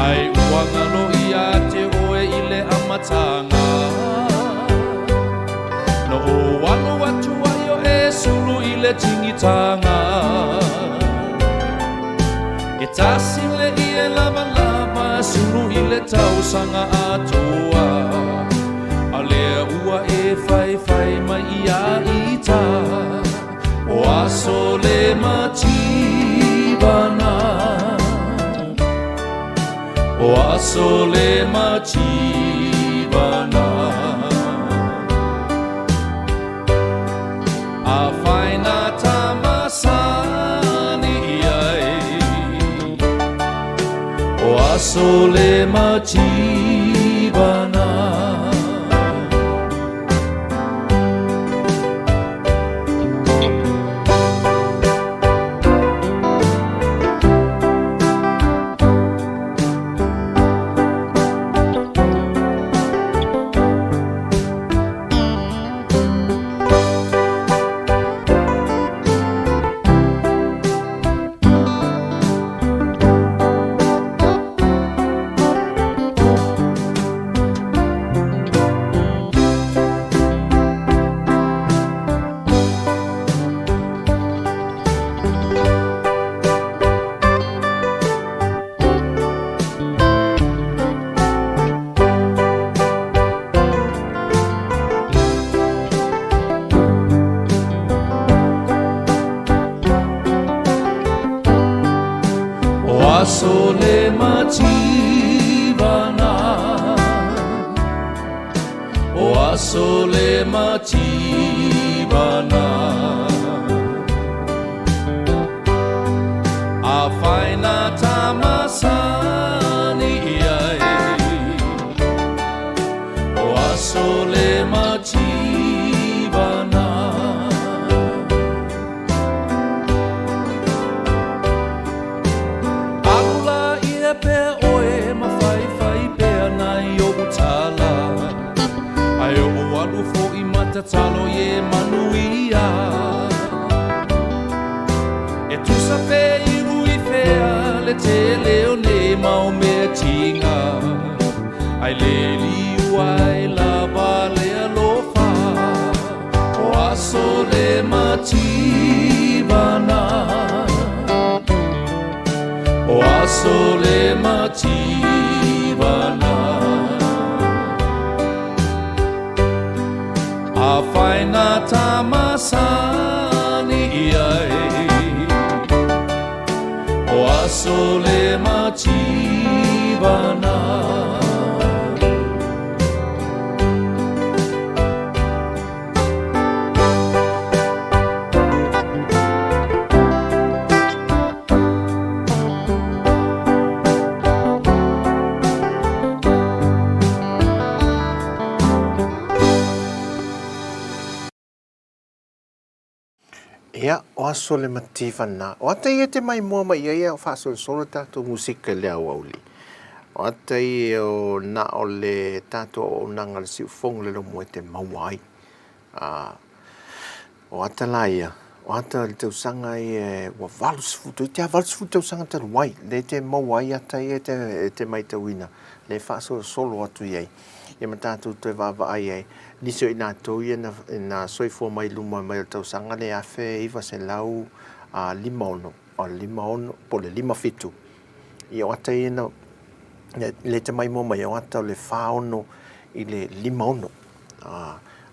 Ai uanga lo i a te oe i le amatanga No o wano atu ai o e sulu i le tingitanga E tasi le i e lava lava sulu i le tausanga atua A lea ua e fai fai mai i a ita O aso le matibana O aso le matibana A whaina tamasani iai O aso le matibana aso le matibana O aso le matibana A whaina tamasani iai O aso le matibana Pe oe ma fai fai pe nai o utala Ai o walu fo i matatalo ye manuia E tu sape i ui fea le te leo ne mau me tinga Ai le liu ai la vale alofa O aso le matibana O aso le matibana A whaina tamasani iai O aso le matibana Ia, o aso le mativana. O ata ia te mai mua mai ia o whaasol solo tātou musika le au auli. O ata ia o na o le tātou o nanga le siu fonga le lomo e te mauai. O ata la ia, ata le tausaga ua valusifutu i te valusifutu tausaga taluai le te maua ai ata ia te maitauina le fa'asolosolo atu i ai ia ma tatou toe va'avaai ai nisi o i natou ia na soifua mai luma mai o tausaga le afe iva selau limaono po le limafitu ia o ata ia na le te mai mo mai o ata o le fāono i le limaono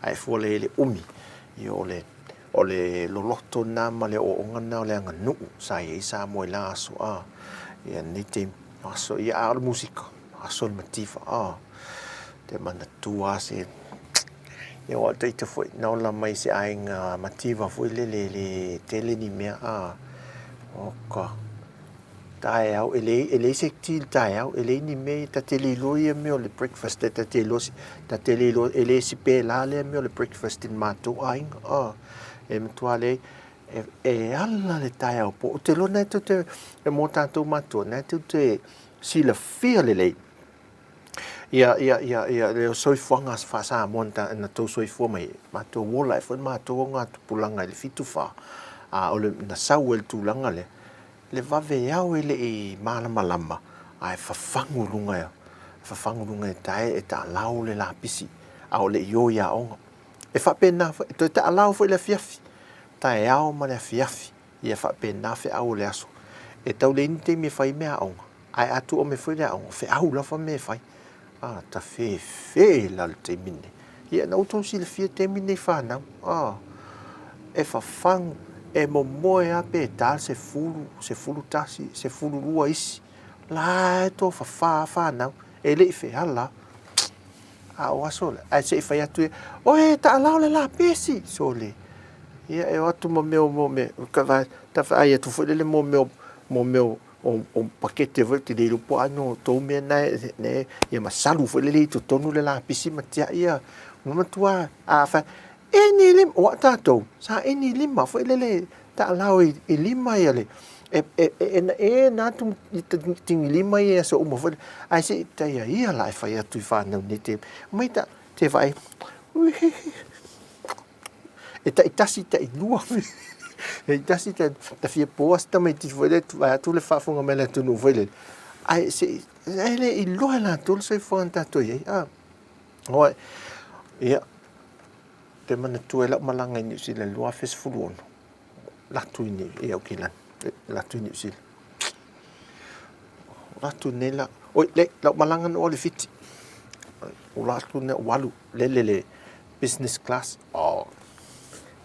ae fua le umi ia o le loloto na ma le o'oga na o le aganu'u sa iai sa mo i la aso ia nei te aso ia a o le musika aso le matifa te manatua se ia o taita foi na ola mai se aiga matifa foi le tele ni mea oka tae au ele se til tae au ele ni me ta tele lo ia me o le breakfast ta tele lo ele si pe la le me o le breakfast in mato ainga e mtuale alla le tae au po te lo na te mo tanto mato na te si la fia le ia le soifuanga fa sa monta na to soifua mai mato wola e mato nga pulanga le fitu fa o le na sauel tulanga le vave au ele e malama ai fafangu lunga e tae e ta lau le lapisi au le yo ya onga e fa pena to ta lau foi le fiafi tae au ma le fiafi ia fa pena fe au le aso e tau le inte me fai me onga ai atu o me foi le onga fe au la fa me fai ta fe la te mine ia na uto si le fia te mine fa na e fafangu e momoe ape tal se fulu tasi se fulu lua isi la to fa na e le fe hala o aso ai se fa ya tu o e ta la la pesi sole ia e atu mo me ka va ta fa ai tu fo le mo me o pakete volte de lupo ano to me na ne ia masalu fo le to tonu le la pesi matia ia mo tua fa eni lim o tato sa eni lima foi le ta lau i lima ia le e na tu ting lima ia so mo foi ai se ta ia la fa ia tu fa no ni te mai ta te vai e ta itasi ta lua e itasi ta fia posta mai ti foi tu vai tu le fa funga mele tu no foi le ai se ele i lo la tu se foi tato ia oi ia te mana tuela malanga ni si le lua fes fuluono la tuini e o kilan la tuini si la tunela oi le la malanga no le fiti o la tune walu le business class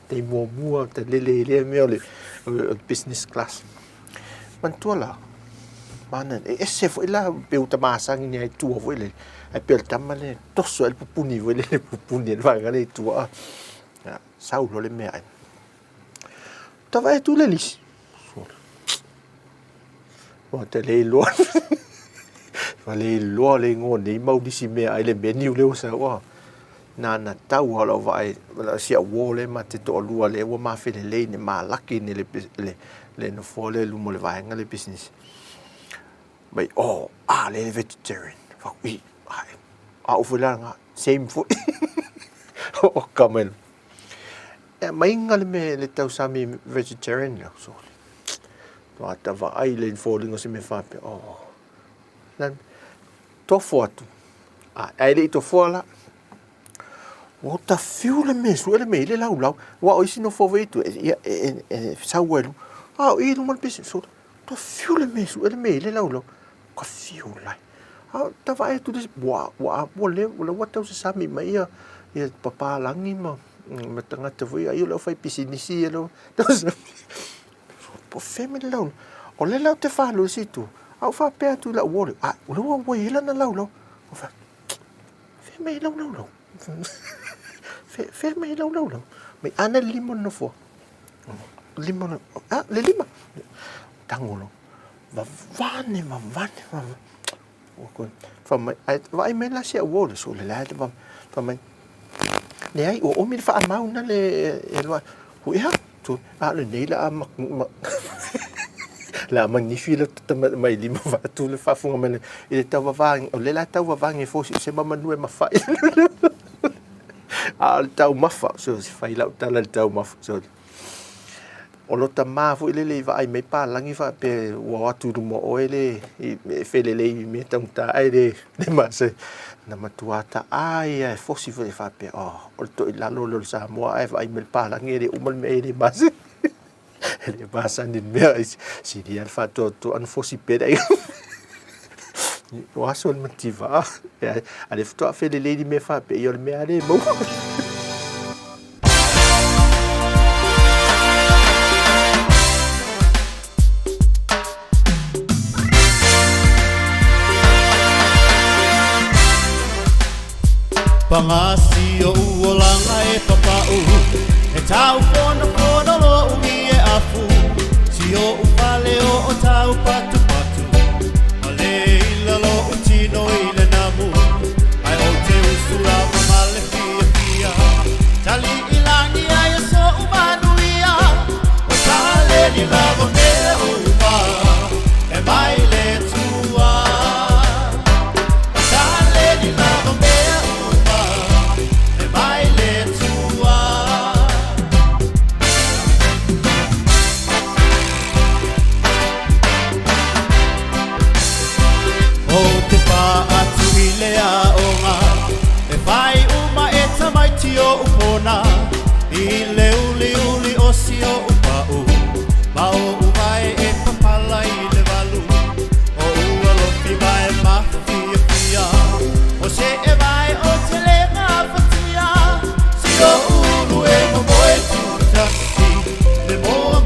te mo te le me le business class man tuala mana e se foi la pe uta masang ni ai tu foi le ai per tamale tosso el pupuni voi le pupuni va gale tu saulo le me ai tava tu le lis o te le lo va le lo le ngone mau disi me ai le menu le usa wa na tau hala vai la sia wole ma te to lua le wa ma fe le ne ma laki ne le no fole lu mo le vai ngale business mai le vegetarian fuck we au fulanga same food o kamen mai ngale me le tau sami vegetarian so to ata va ai le falling o se me fa pe nan to foto ai le to fola o ta fiule me suele me le lau wa o isi no fo vetu e sauelu i no mal pesi so to fiule me suele me le lau ko fiula ta vai tu des wa le wa tau se sami mai ia papa langi ma tanga te voi ai lo fai pisinisi lo po feme lau o le lau te fa lo si tu au fa pe tu la wo lo wa ila na lau fa feme lau ferme lau mai ana limon no fo limon le lima tangolo va vane fa mai vai me la sia wo so le la fa mai ne ai o mi fa mau na le lo hu ya tu le nei la la magnifique mai lima va tu le fa funga me le tava vang o le la tava vang e fo se mama nu e ma fa al tau mafa so si fai la tala tau mafa so o lota mafu ile le vai mai pa langi fa pe wa tu mo oele e fele le me tanta ai de mase na matuata ai e fosi fa pe o to ila lo Samoa ai vai mai pa langi de umal me de mase ele basa ni me si dia fa to an fosi pe dai o aso motiva ale fto fele le me fa pe yo me ale mo Pangasi o uolanga e papau e tau pono lo umi e afu si o upale o tau patu patu ale ila lo utino ila namu ai o te usura mamale fia fia tali ilangi ai so umanu ia o tale ni lavo ne upa e mai le tua o tale ni lavo ne ile uli osio upau mau uvae e papala ile valu o ualo fivae mafia fia o se e vai o te le mafatia si o ulu e momoe tutasi le moa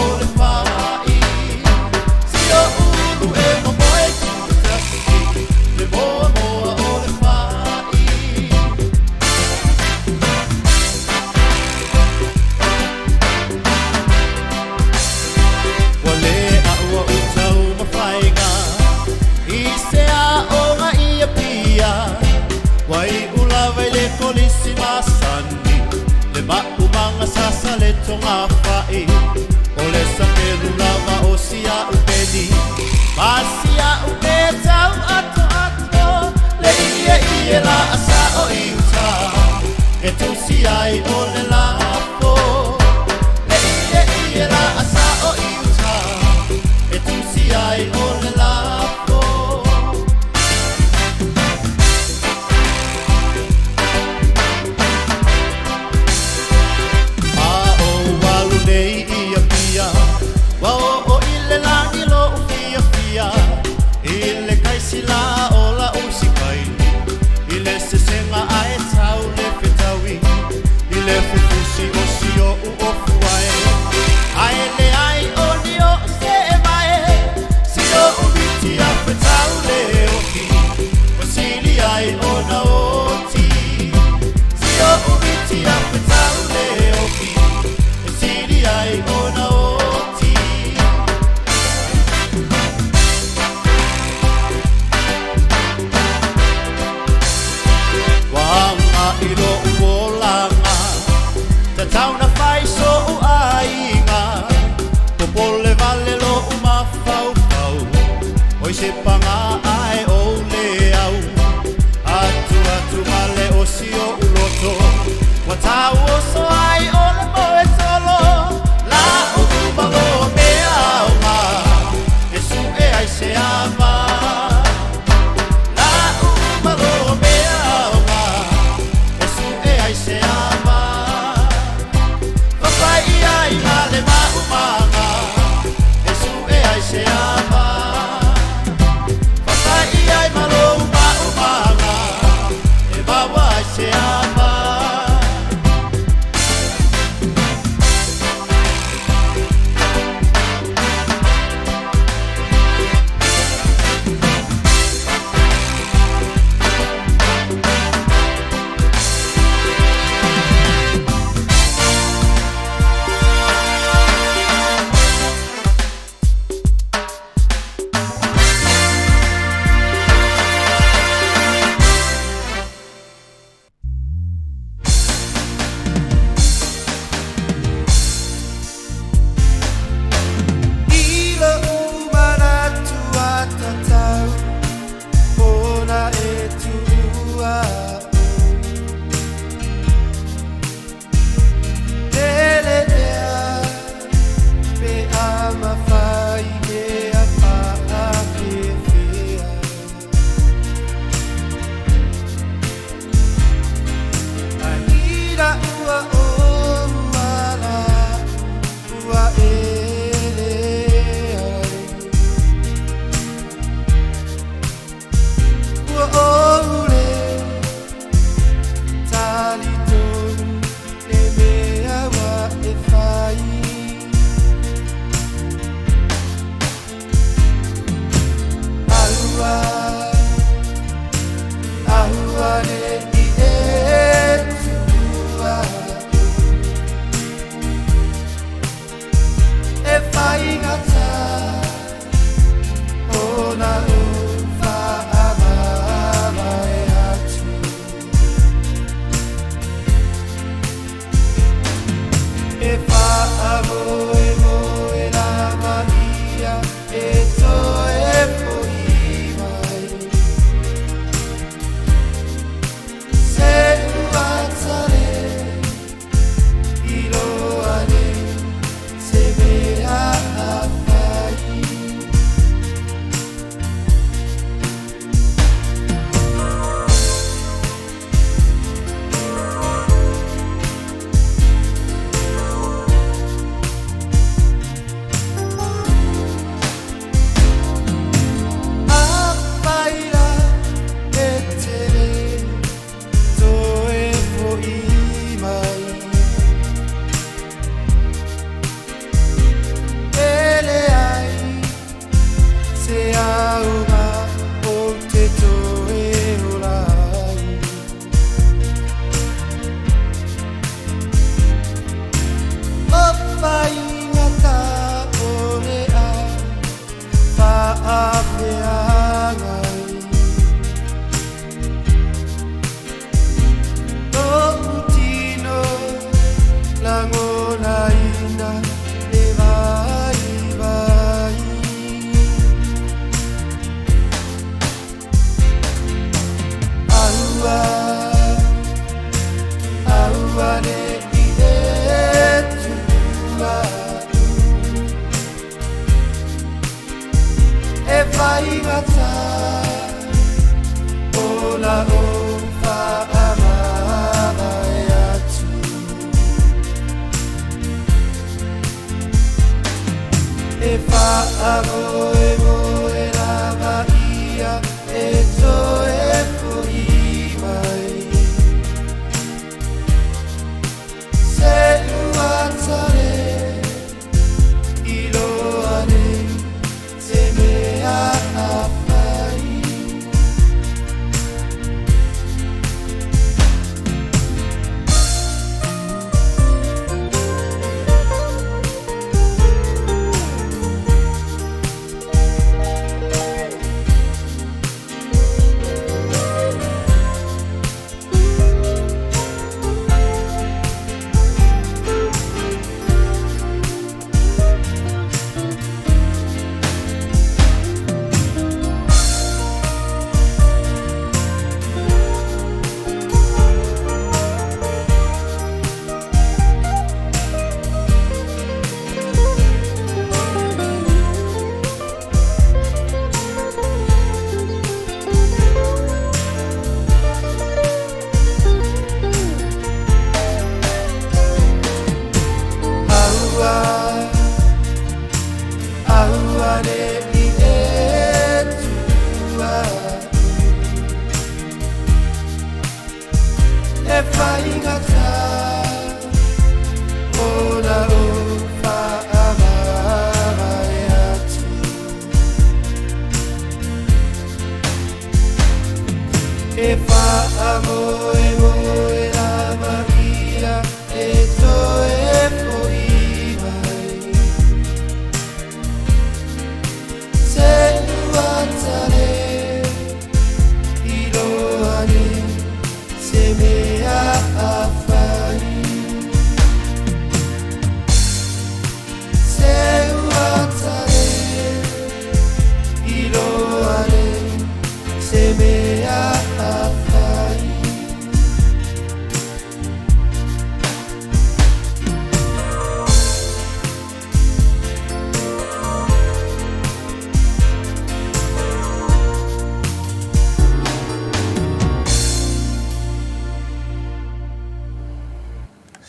o le fai si o ulu e momoe tutasi le moa o le fai tonga fai o le sakelu lava o sia upedi masia upeta ato le ie la asa o iuta e tu siai o le lapo le ie la asa o iuta e tu siai o le lapo la ola usikai ile se senga ai tau le fetawi ile fufusi osio u ofuai ai le ai onio se mai sio ubiti a fetau le oki osili ai ona oti sio ubiti a fetau le oki osili ai ona oti ilo uolanga tatau na fai so ainga popole vale lo umafau fau oi se panga ai o le au atu vale o sio uloto watau o so ai o le moe tolo la umalo me auma esu e ai se ama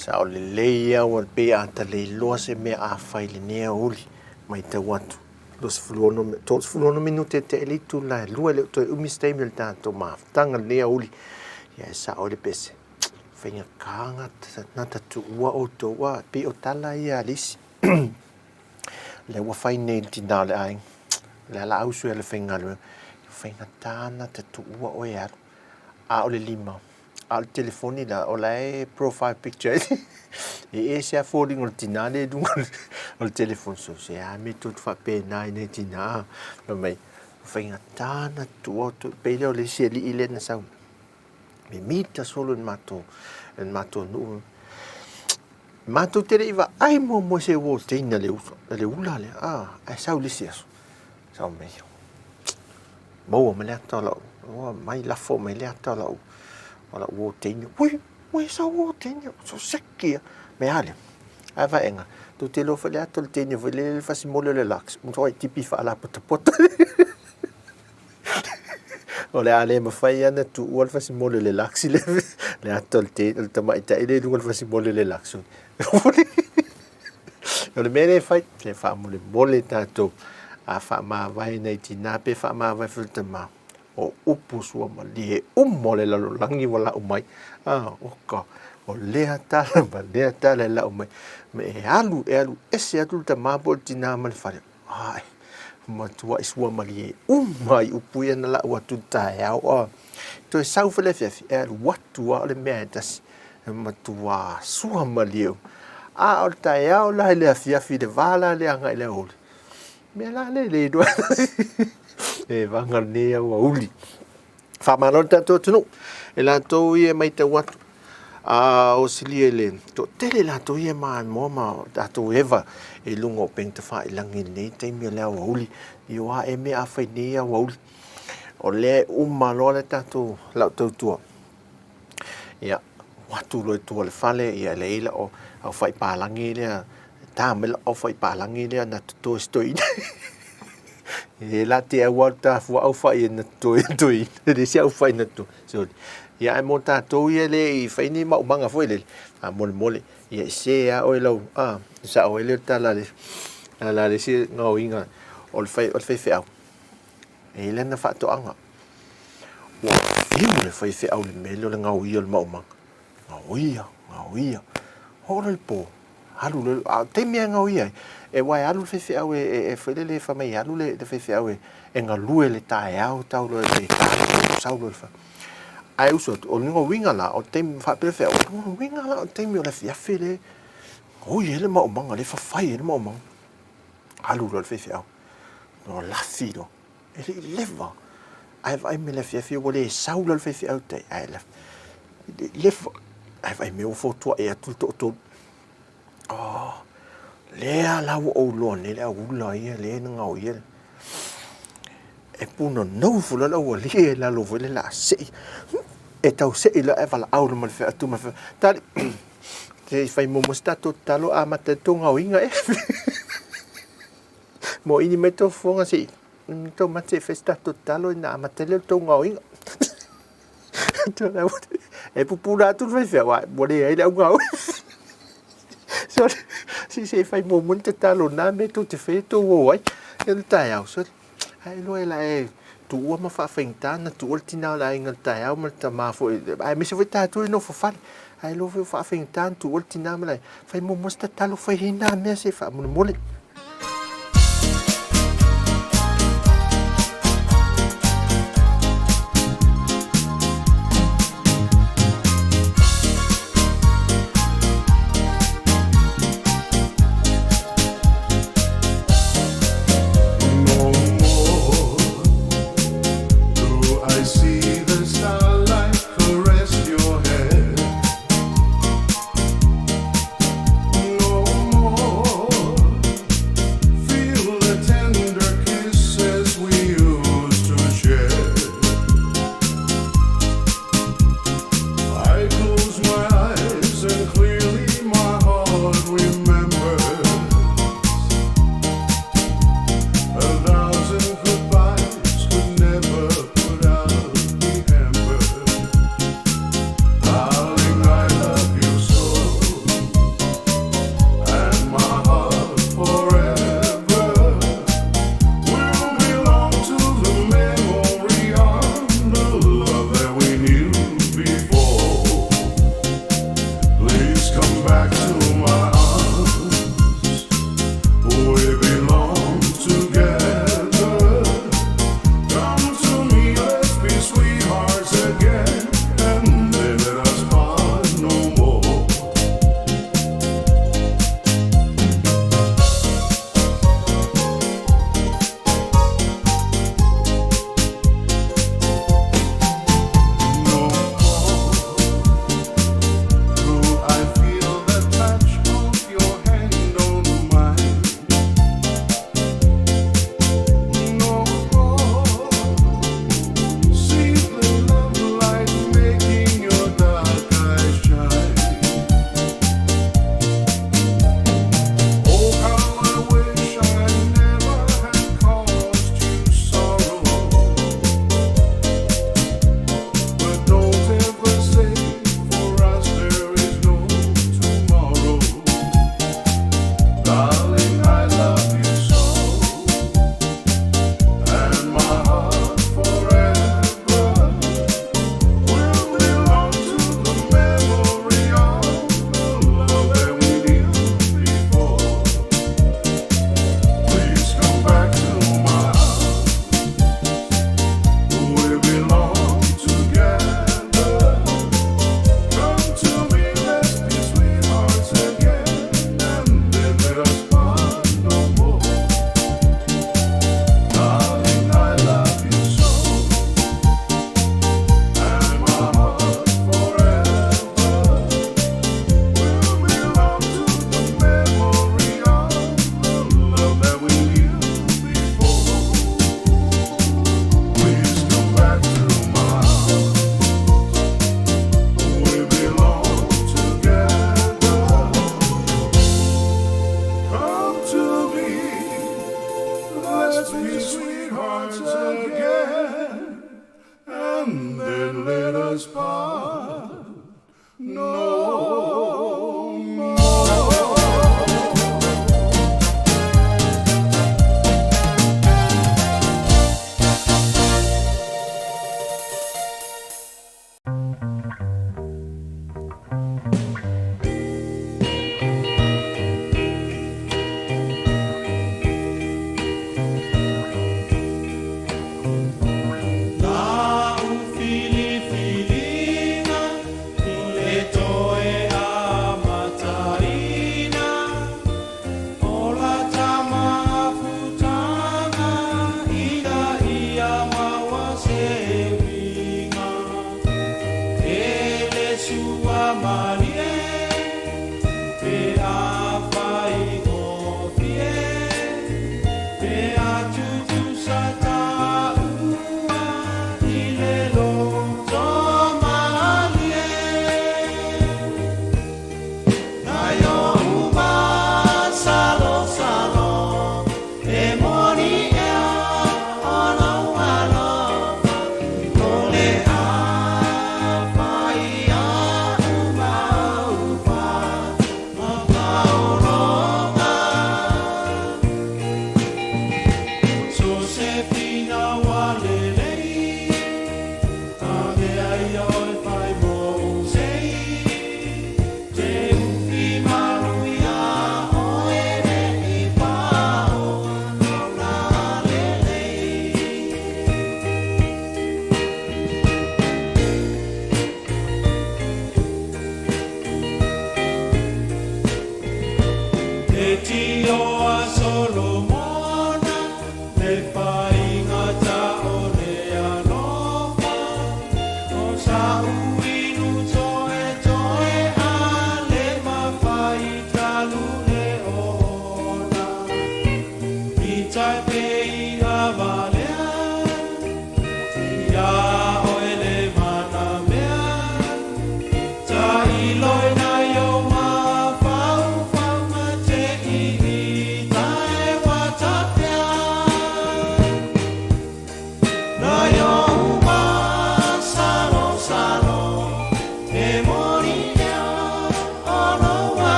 Sa o le leia o pe ata le loa se mea a fai le nea uli mai te watu. Tos fulono minute te elitu la lua le to umi stemi le tato maftanga le nea uli. Ya sa o le pese. Whainga kanga na tatu ua o to ua pe o tala ia lisi. Le ua fai nei tina le aing. Le ala ausu e le whainga lua. Whainga tāna tatu ua o e aru. A o le lima. Al telefoni la o lai profile picture e se a forwarding o tinane dunga o telefon so se a me tot fa pe nai ne tina no mai fainga tana tu o pe le o le se li ile na sa me mita solo en mato no mato te iva ai mo se wo tina le ula le ai sa le se sa me mo me le tala o mai la fo me le tala wala wo tenya we sa wo tenya so sekia me ale ava enga tu te lo fale atol tenya vele fa simole le lax mo toi tipi fa la pot ole ale ma fai ana tu wal fa simole le lax le atol te il tama ita ile du wal fa simole le lax ole mene fai se fa mo le mole tato a fa ma vai nei tina pe fa ma vai fultama o upu sua mali mole la langi wala umai oka o lea tala la umai me alu ese atu ta mabol tina mal fare ai matua isua mali umai upu ya la watu ta ya o to sau fele fefi watu le metas matua sua mali o ta ya o la le fiafi de vala le anga le o me la le do e vanga nea wa uli fa malon tato tunu e la to ye mai te watu o sili ele to tele la to ye ma moma tato eva e lungo penta fa ilangi nei te mi la wa uli yo a e me a fa nea wa uli o le malo le tato la to tua ya watu lo to le fale ya le ila o fa pa langi le ta mel o fa pa langi le na to stoi e la te au ta fu au fai na tu tu de si au fai na tu so ia e mo tātou ia le i whai ni mau manga foi le a mole mole ia se a o lau sa o le tala le si ngau inga o le whai au e le na whato anga wa fiu le whai au le mele o le ngau ia le mau manga ngau ia ho le po halu le te mea ngau ia e wai alu whai au e whai le whamai alu le whai au e ngalue le tae au tau le sau le whai ai uso o ningo winga la o tem fa pefe o winga la o tem o la fia fele o ye le mo manga le fa fai le mo manga alu lo fefe au no la fido e le leva ai me la fia fia o le sau lo fefe au te ai la leva ai me o foto e tu to oh le ala o lo ne le u la ye le nga o ye e puno no fu la o le la lo vole la se e tau se ila e wala au ma fe atu ma fe tali te fai mo stato talo a mata tonga o inga e mo ini meto fonga si to mate fe stato talo na mata le tonga o inga to la e pupura tu fe fe wa mo le ai au ngau so si se fai mo monte talo na meto te fe to o ai e tai au so ai lo ela e tu ma fa fentana tu ultina la inga tai au ma ma fo ai mi se foi ta tu no fo fa ai lo fa fentana tu ultina ma lai fai mo mosta talo fai hina me se fa mo mole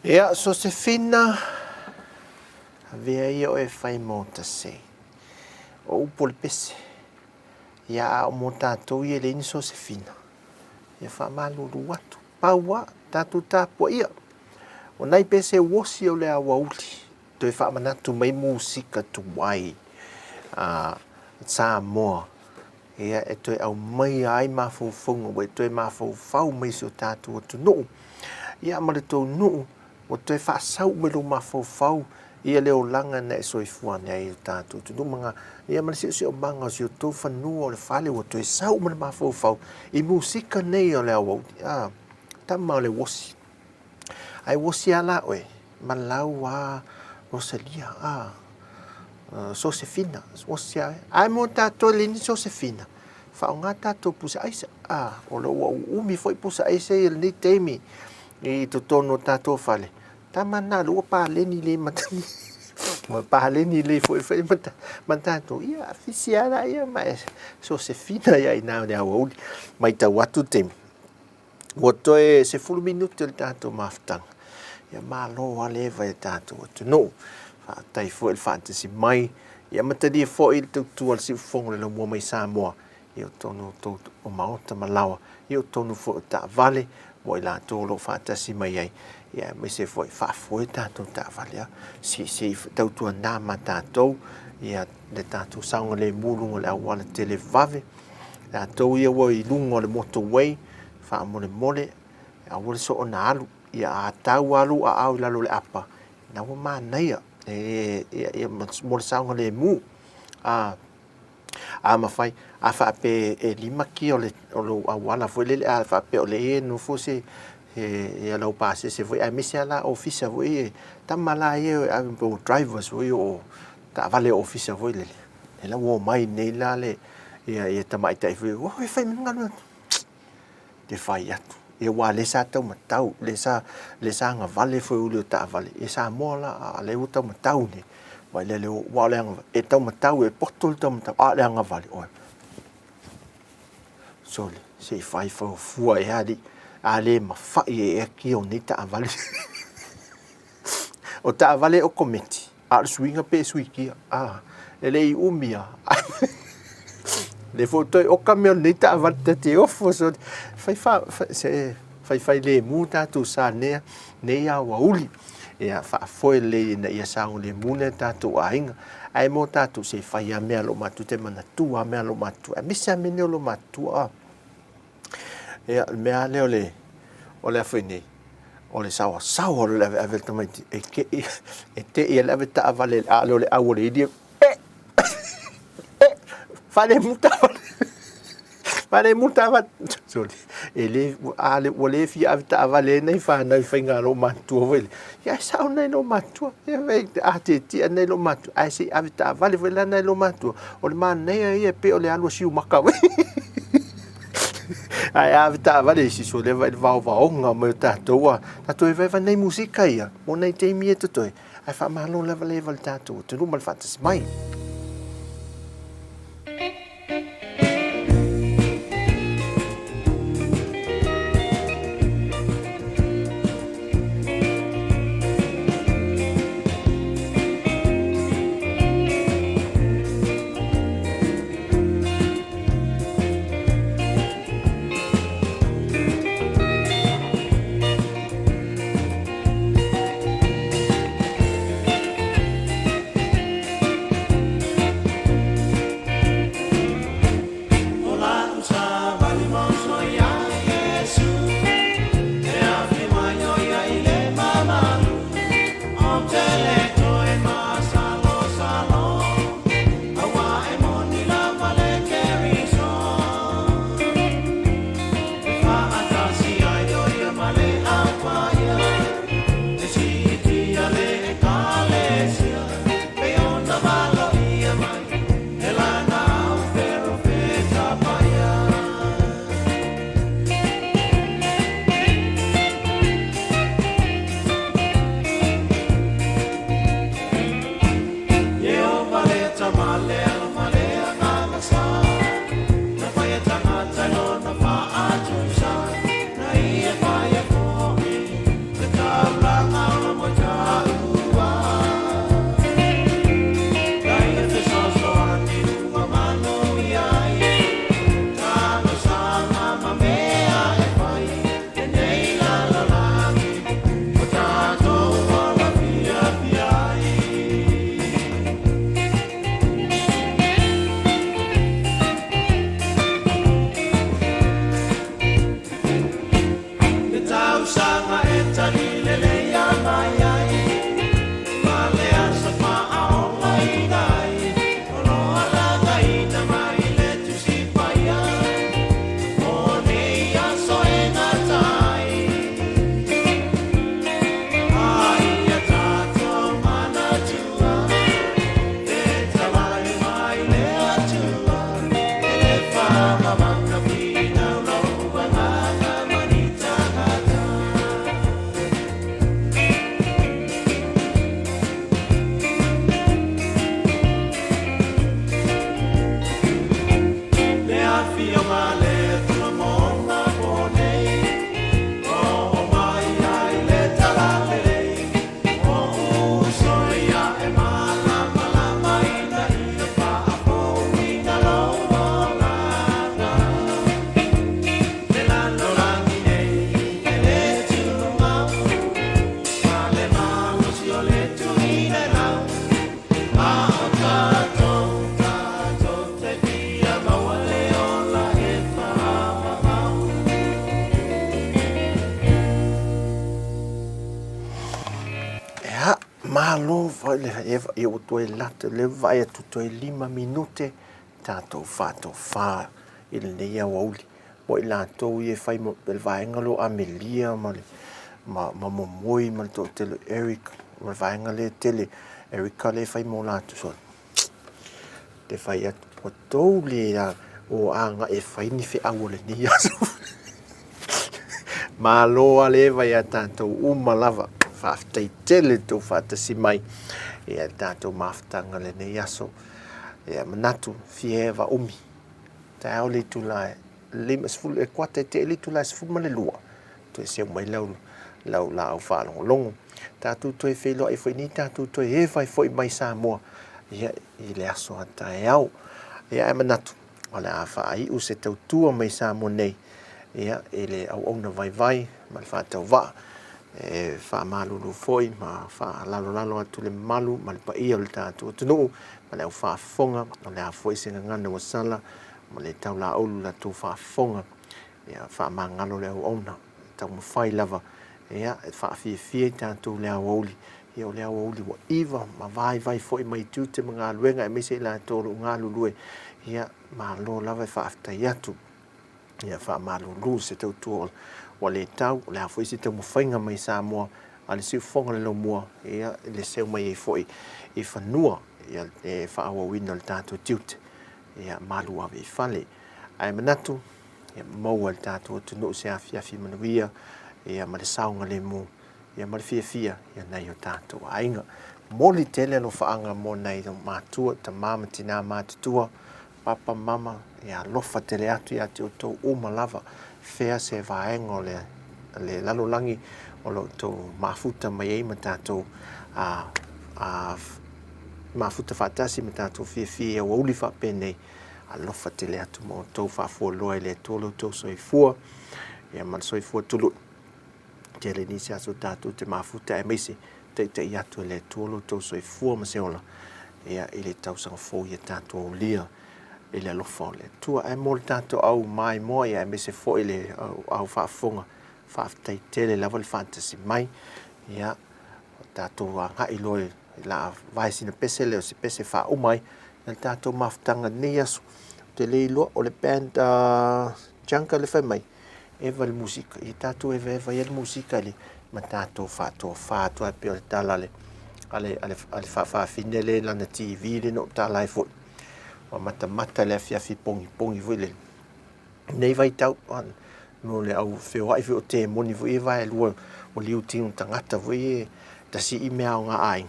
Ia, so se fina, vea ia o e whai mō ta se. O upole pese. Ia o mō tātou ia le so se fina. Ia wha maluru watu. Paua, tātou tāpua ia. O nai pese wosi o le awa uli. Toi wha manatu mai musika tu wai. Samoa. Ia e toi au mai ai mawhauwhunga. Wai toi mawhauwhau mai so tātou o tu nuu. Ia ma le tau nuu. O toi whaasau me lo mawhauwhau. Ia leo langa na e soifuane ai o tātou. Tu mga, ia ma le si o manga o si o tau whanua o le whale. O toi sau me le mawhauwhau. I musika nei o le awa uli. Tama o le wosi. Ai wosi ala oe. Malau a Rosalia. Josefina. Wosi a. Ai mo tātou lini Josefina. Whao ngā tātou pusa aisa. O le umi foi pusa aisa i le ni teimi. I to tono tātou whale. Tamana lua pāleni le matani. Pāleni le foi tātou. Ia afisiara ia mai. Josefina ia i nao ne awa uli. Mai tau atu teimi. Wa toe se 10 minuto le tātou maftanga. Ia malo aleva e tātou atu. No, tai fo il fantasy mai. Ia matadi fo il tu al si fongo le mo mai Samoa. Ia tono to o maota malawa. Ia tono fo ta vale. Mo i la tolo fantasy mai ai. Ia me se fo fa fo tātou ta vale. Si tau tu na ma tātou. Ia le tātou saunga le mulunga le awala tele vave. Tātou ia wo i lunga le motorway. Fa mole a wole so ona alu ia a tau alu a au lalo le apa na wa manai e mole saunga le mu a mawhai a wha pe e lima ki o lo a wala foi le a wha pe o le e no fo se e lau pase se foi a misi ala ofisa foi e tamala e a drivers foi o ta vale ofisa foi le la wo mai nei la le e tamai tai foi o e fai ngalo te fai atu. E wā le sa tau matau, le sa nga vale foi uli o ta vale. E sa mola a le u tau matau ne. Wai le wā le anga, e tau matau, e poto le tau matau, a le anga vale. Oe. So le, se fai fau fua e ali, a le ma fai e ki o ne ta vale. O ta vale o kometi. A le suinga pe suikia. Le i umia. Le fotoi o camion ni ta vante te ofo so fai le muta tu sa ne ya wa uli ya fa foi le na ya sa le mune ta tu ainga ai mo ta tu se fai a me lo matu te mana tu a me lo matu a misa me ne lo matu a ya me ale o le foi ne o le sawa le ave tamai e te e le ave ta vale a le awole di Fale muta sorry ele ale wole fi avta avale nei fa nei finga lo matu vele ya sa nei lo matu e ve ate ti nei lo matu ai si avta avale vele nei lo matu o le man nei e pe o le alo si u makawe ai avta avale si so le va onga mo tatua e vai nei musica ia o nei te mi to ai fa malo le tatua tu mal fatas mai Malo e o toe lata le vai atu toe 5 minute tatou whātoa i le nei au auli. Mo i lātou i e whai mo le vaenga lo Amelia ma momoi ma le tō tele Eric ma le vaenga le tele Erika le whai mo lātou so. Te whai atu po tau le o anga e whai ni whi au le ni aso. Malo le vai a tātou umalava. Whaafitai tele tō whaatasi mai e a tātou mawhatanga le nei aso e a manatu fiewa umi ta au le tūlai lima sfulu e kwata te li tūlai sfulu ma le lua to e seo mai lau la au whaalongolongo tātou toi whelo e whaini tātou toi e whai whoi mai Samoa ia i le aso ata e au ia e manatu o le a whaai u se tautua mai Samoa nei ia e le au ona vai ma le whaatau waa e fa malu foi ma fa lalo atu le malu ma le paia le tatu tunu ma le fa fonga ma le foi singa ngana wasala ma le taula olu la tu fa fonga ya fa mangalo le ona tau mo fai lava ya fa fi tatu le oli ia le oli wa iva ma vai foi mai tu te mga luenga e mese la tolu ngalu lue ia ma lo lava fa afta yatu ia fa malu lu se tau tu wa le tau le foi se te mo fainga mai Samoa ale se fonga le mo ia le seu mai foi e fanua ia e fa awa wina le tatu tiut ia malu ave fale ai manatu ia mo al tatu tu no se afia fi manuia ia ma le saunga le mo ia ma le fia ia nei o tatu ainga mo li tele no faanga mo nei do matua ta mama tina matua papa mama ia lofa tele atu ia te o uma lava fea se vaengo le lalolangi o lo to mafuta mai ei matato mafuta fatasi matato fia o uli fa pene a lofa tele atu mo to fa fo loe le tolo to soifua ia man soifua tulu tele ni se aso tatu te mafuta e mesi te iatu le tolo to soifua maseola ia ile tau sang fo ia tatu o lia ele alofa le tua e mo tanto au mai mo ia me se fo ele au fa fonga fa tai tele level fantasy mai ia tato nga iloi la vai sina pese le se pese fa o mai el tato maftanga nias te le lo o le band janka le fa mai eva le musica e tato eva il musica le ma tato fa to e per talale ale fa finele la TV le no talai fo o mata le fi pongi vile nei vai tau no le au feo ai feo te moni voi vai lu o liu tin tangata voi ta si email nga ai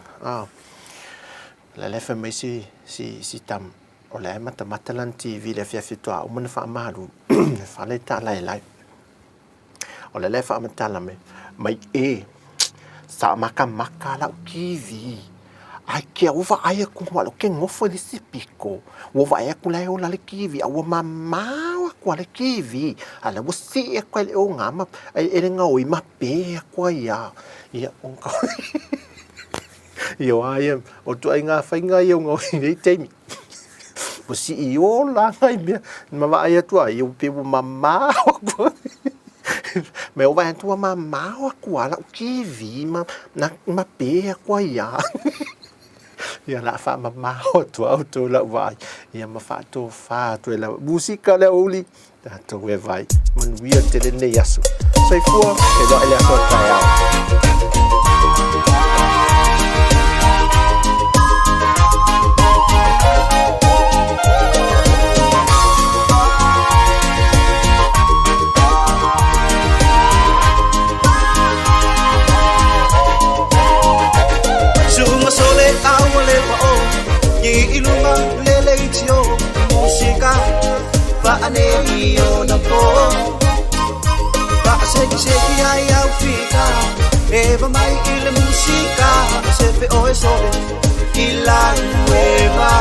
la le fa mai si tam o le mata lan TV le fi to o mana fa maru fa le ta lai o le fa mata la mai sa maka la kiwi ai ke uva ai ku malo ke ngofo di sipiko uva ai ku lai ola le kiwi au mama ku le kiwi ala wo si e ku le o ngama e nga o ma pe ku ia onka yo ai o tu ai nga fainga yo ngo ni temi wo si o la ngai me ma va ai tu ai o pe mama ku me o vai tu mama ku ala kiwi ma pe ku ia ia la fa ma auto la vai ia ma fa to la musica le oli tanto we vai man wia te le nei aso sai fua e lo ele aso tai Iluma lele itio musica Paane ona po Seki ai au fika Eva mai ile musika Sepe oe sole Ila nueva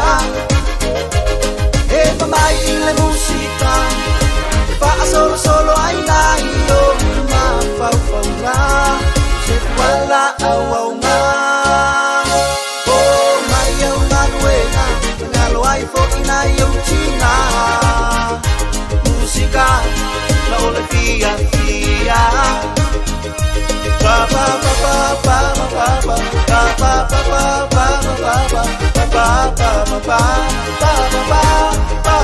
Eva mai ile musika Pa solo ai na yo Ma fau na Sepe wala au na Oh mai au na nueva Ngalo ai fo ina yo china Musika La ole fia Ba ba ba ba ba ba ba ba ba ba ba ba ba ba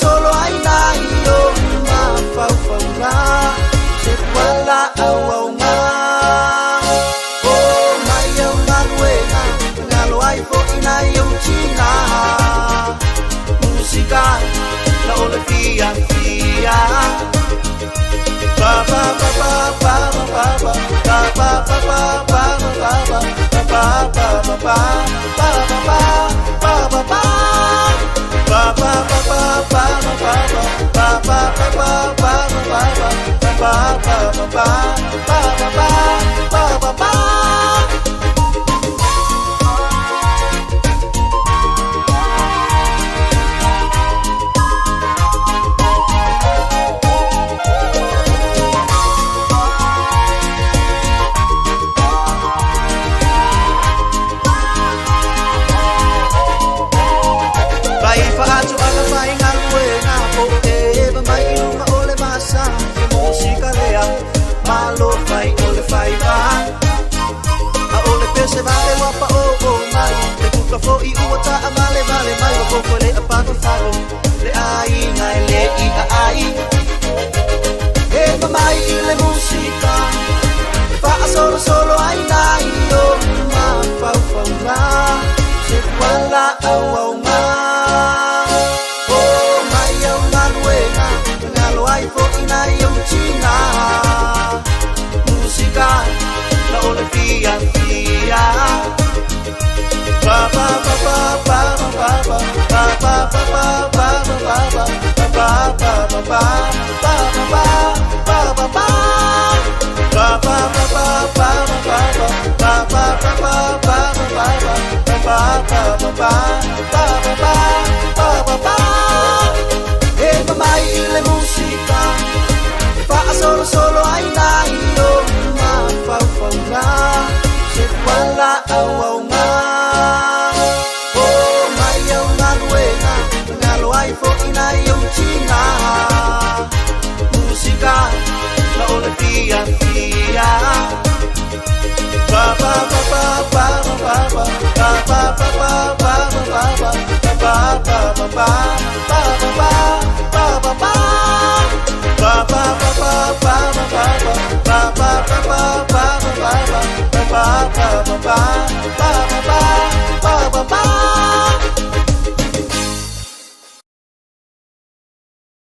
Solo ai na yo ma fau na se wala au na oh mai yo na nueva ngalo ai fo ina yo china música la ole fia ba ba ba ba ba ba ba ba ba ba ba ba ba ba Se vale wapa o mai Le kuka fo I uata a male vale mai Wako ko le a pako faro Le ai ngai le I a ai E mamai I le musika Fa a solo ai nai yo Ma fau na Se wala au ma Oh mai au na nuena Ngalo ai fo I nai yo china Musika La ole fia ba ba ba ba ba ba ba ba ba ba ba Solo ai na yo ma fau na se wala au na oh mai au na nueva ngalo ai fo ina yo china música la ole fia ba ba ba ba ba ba ba ba ba ba ba ba ba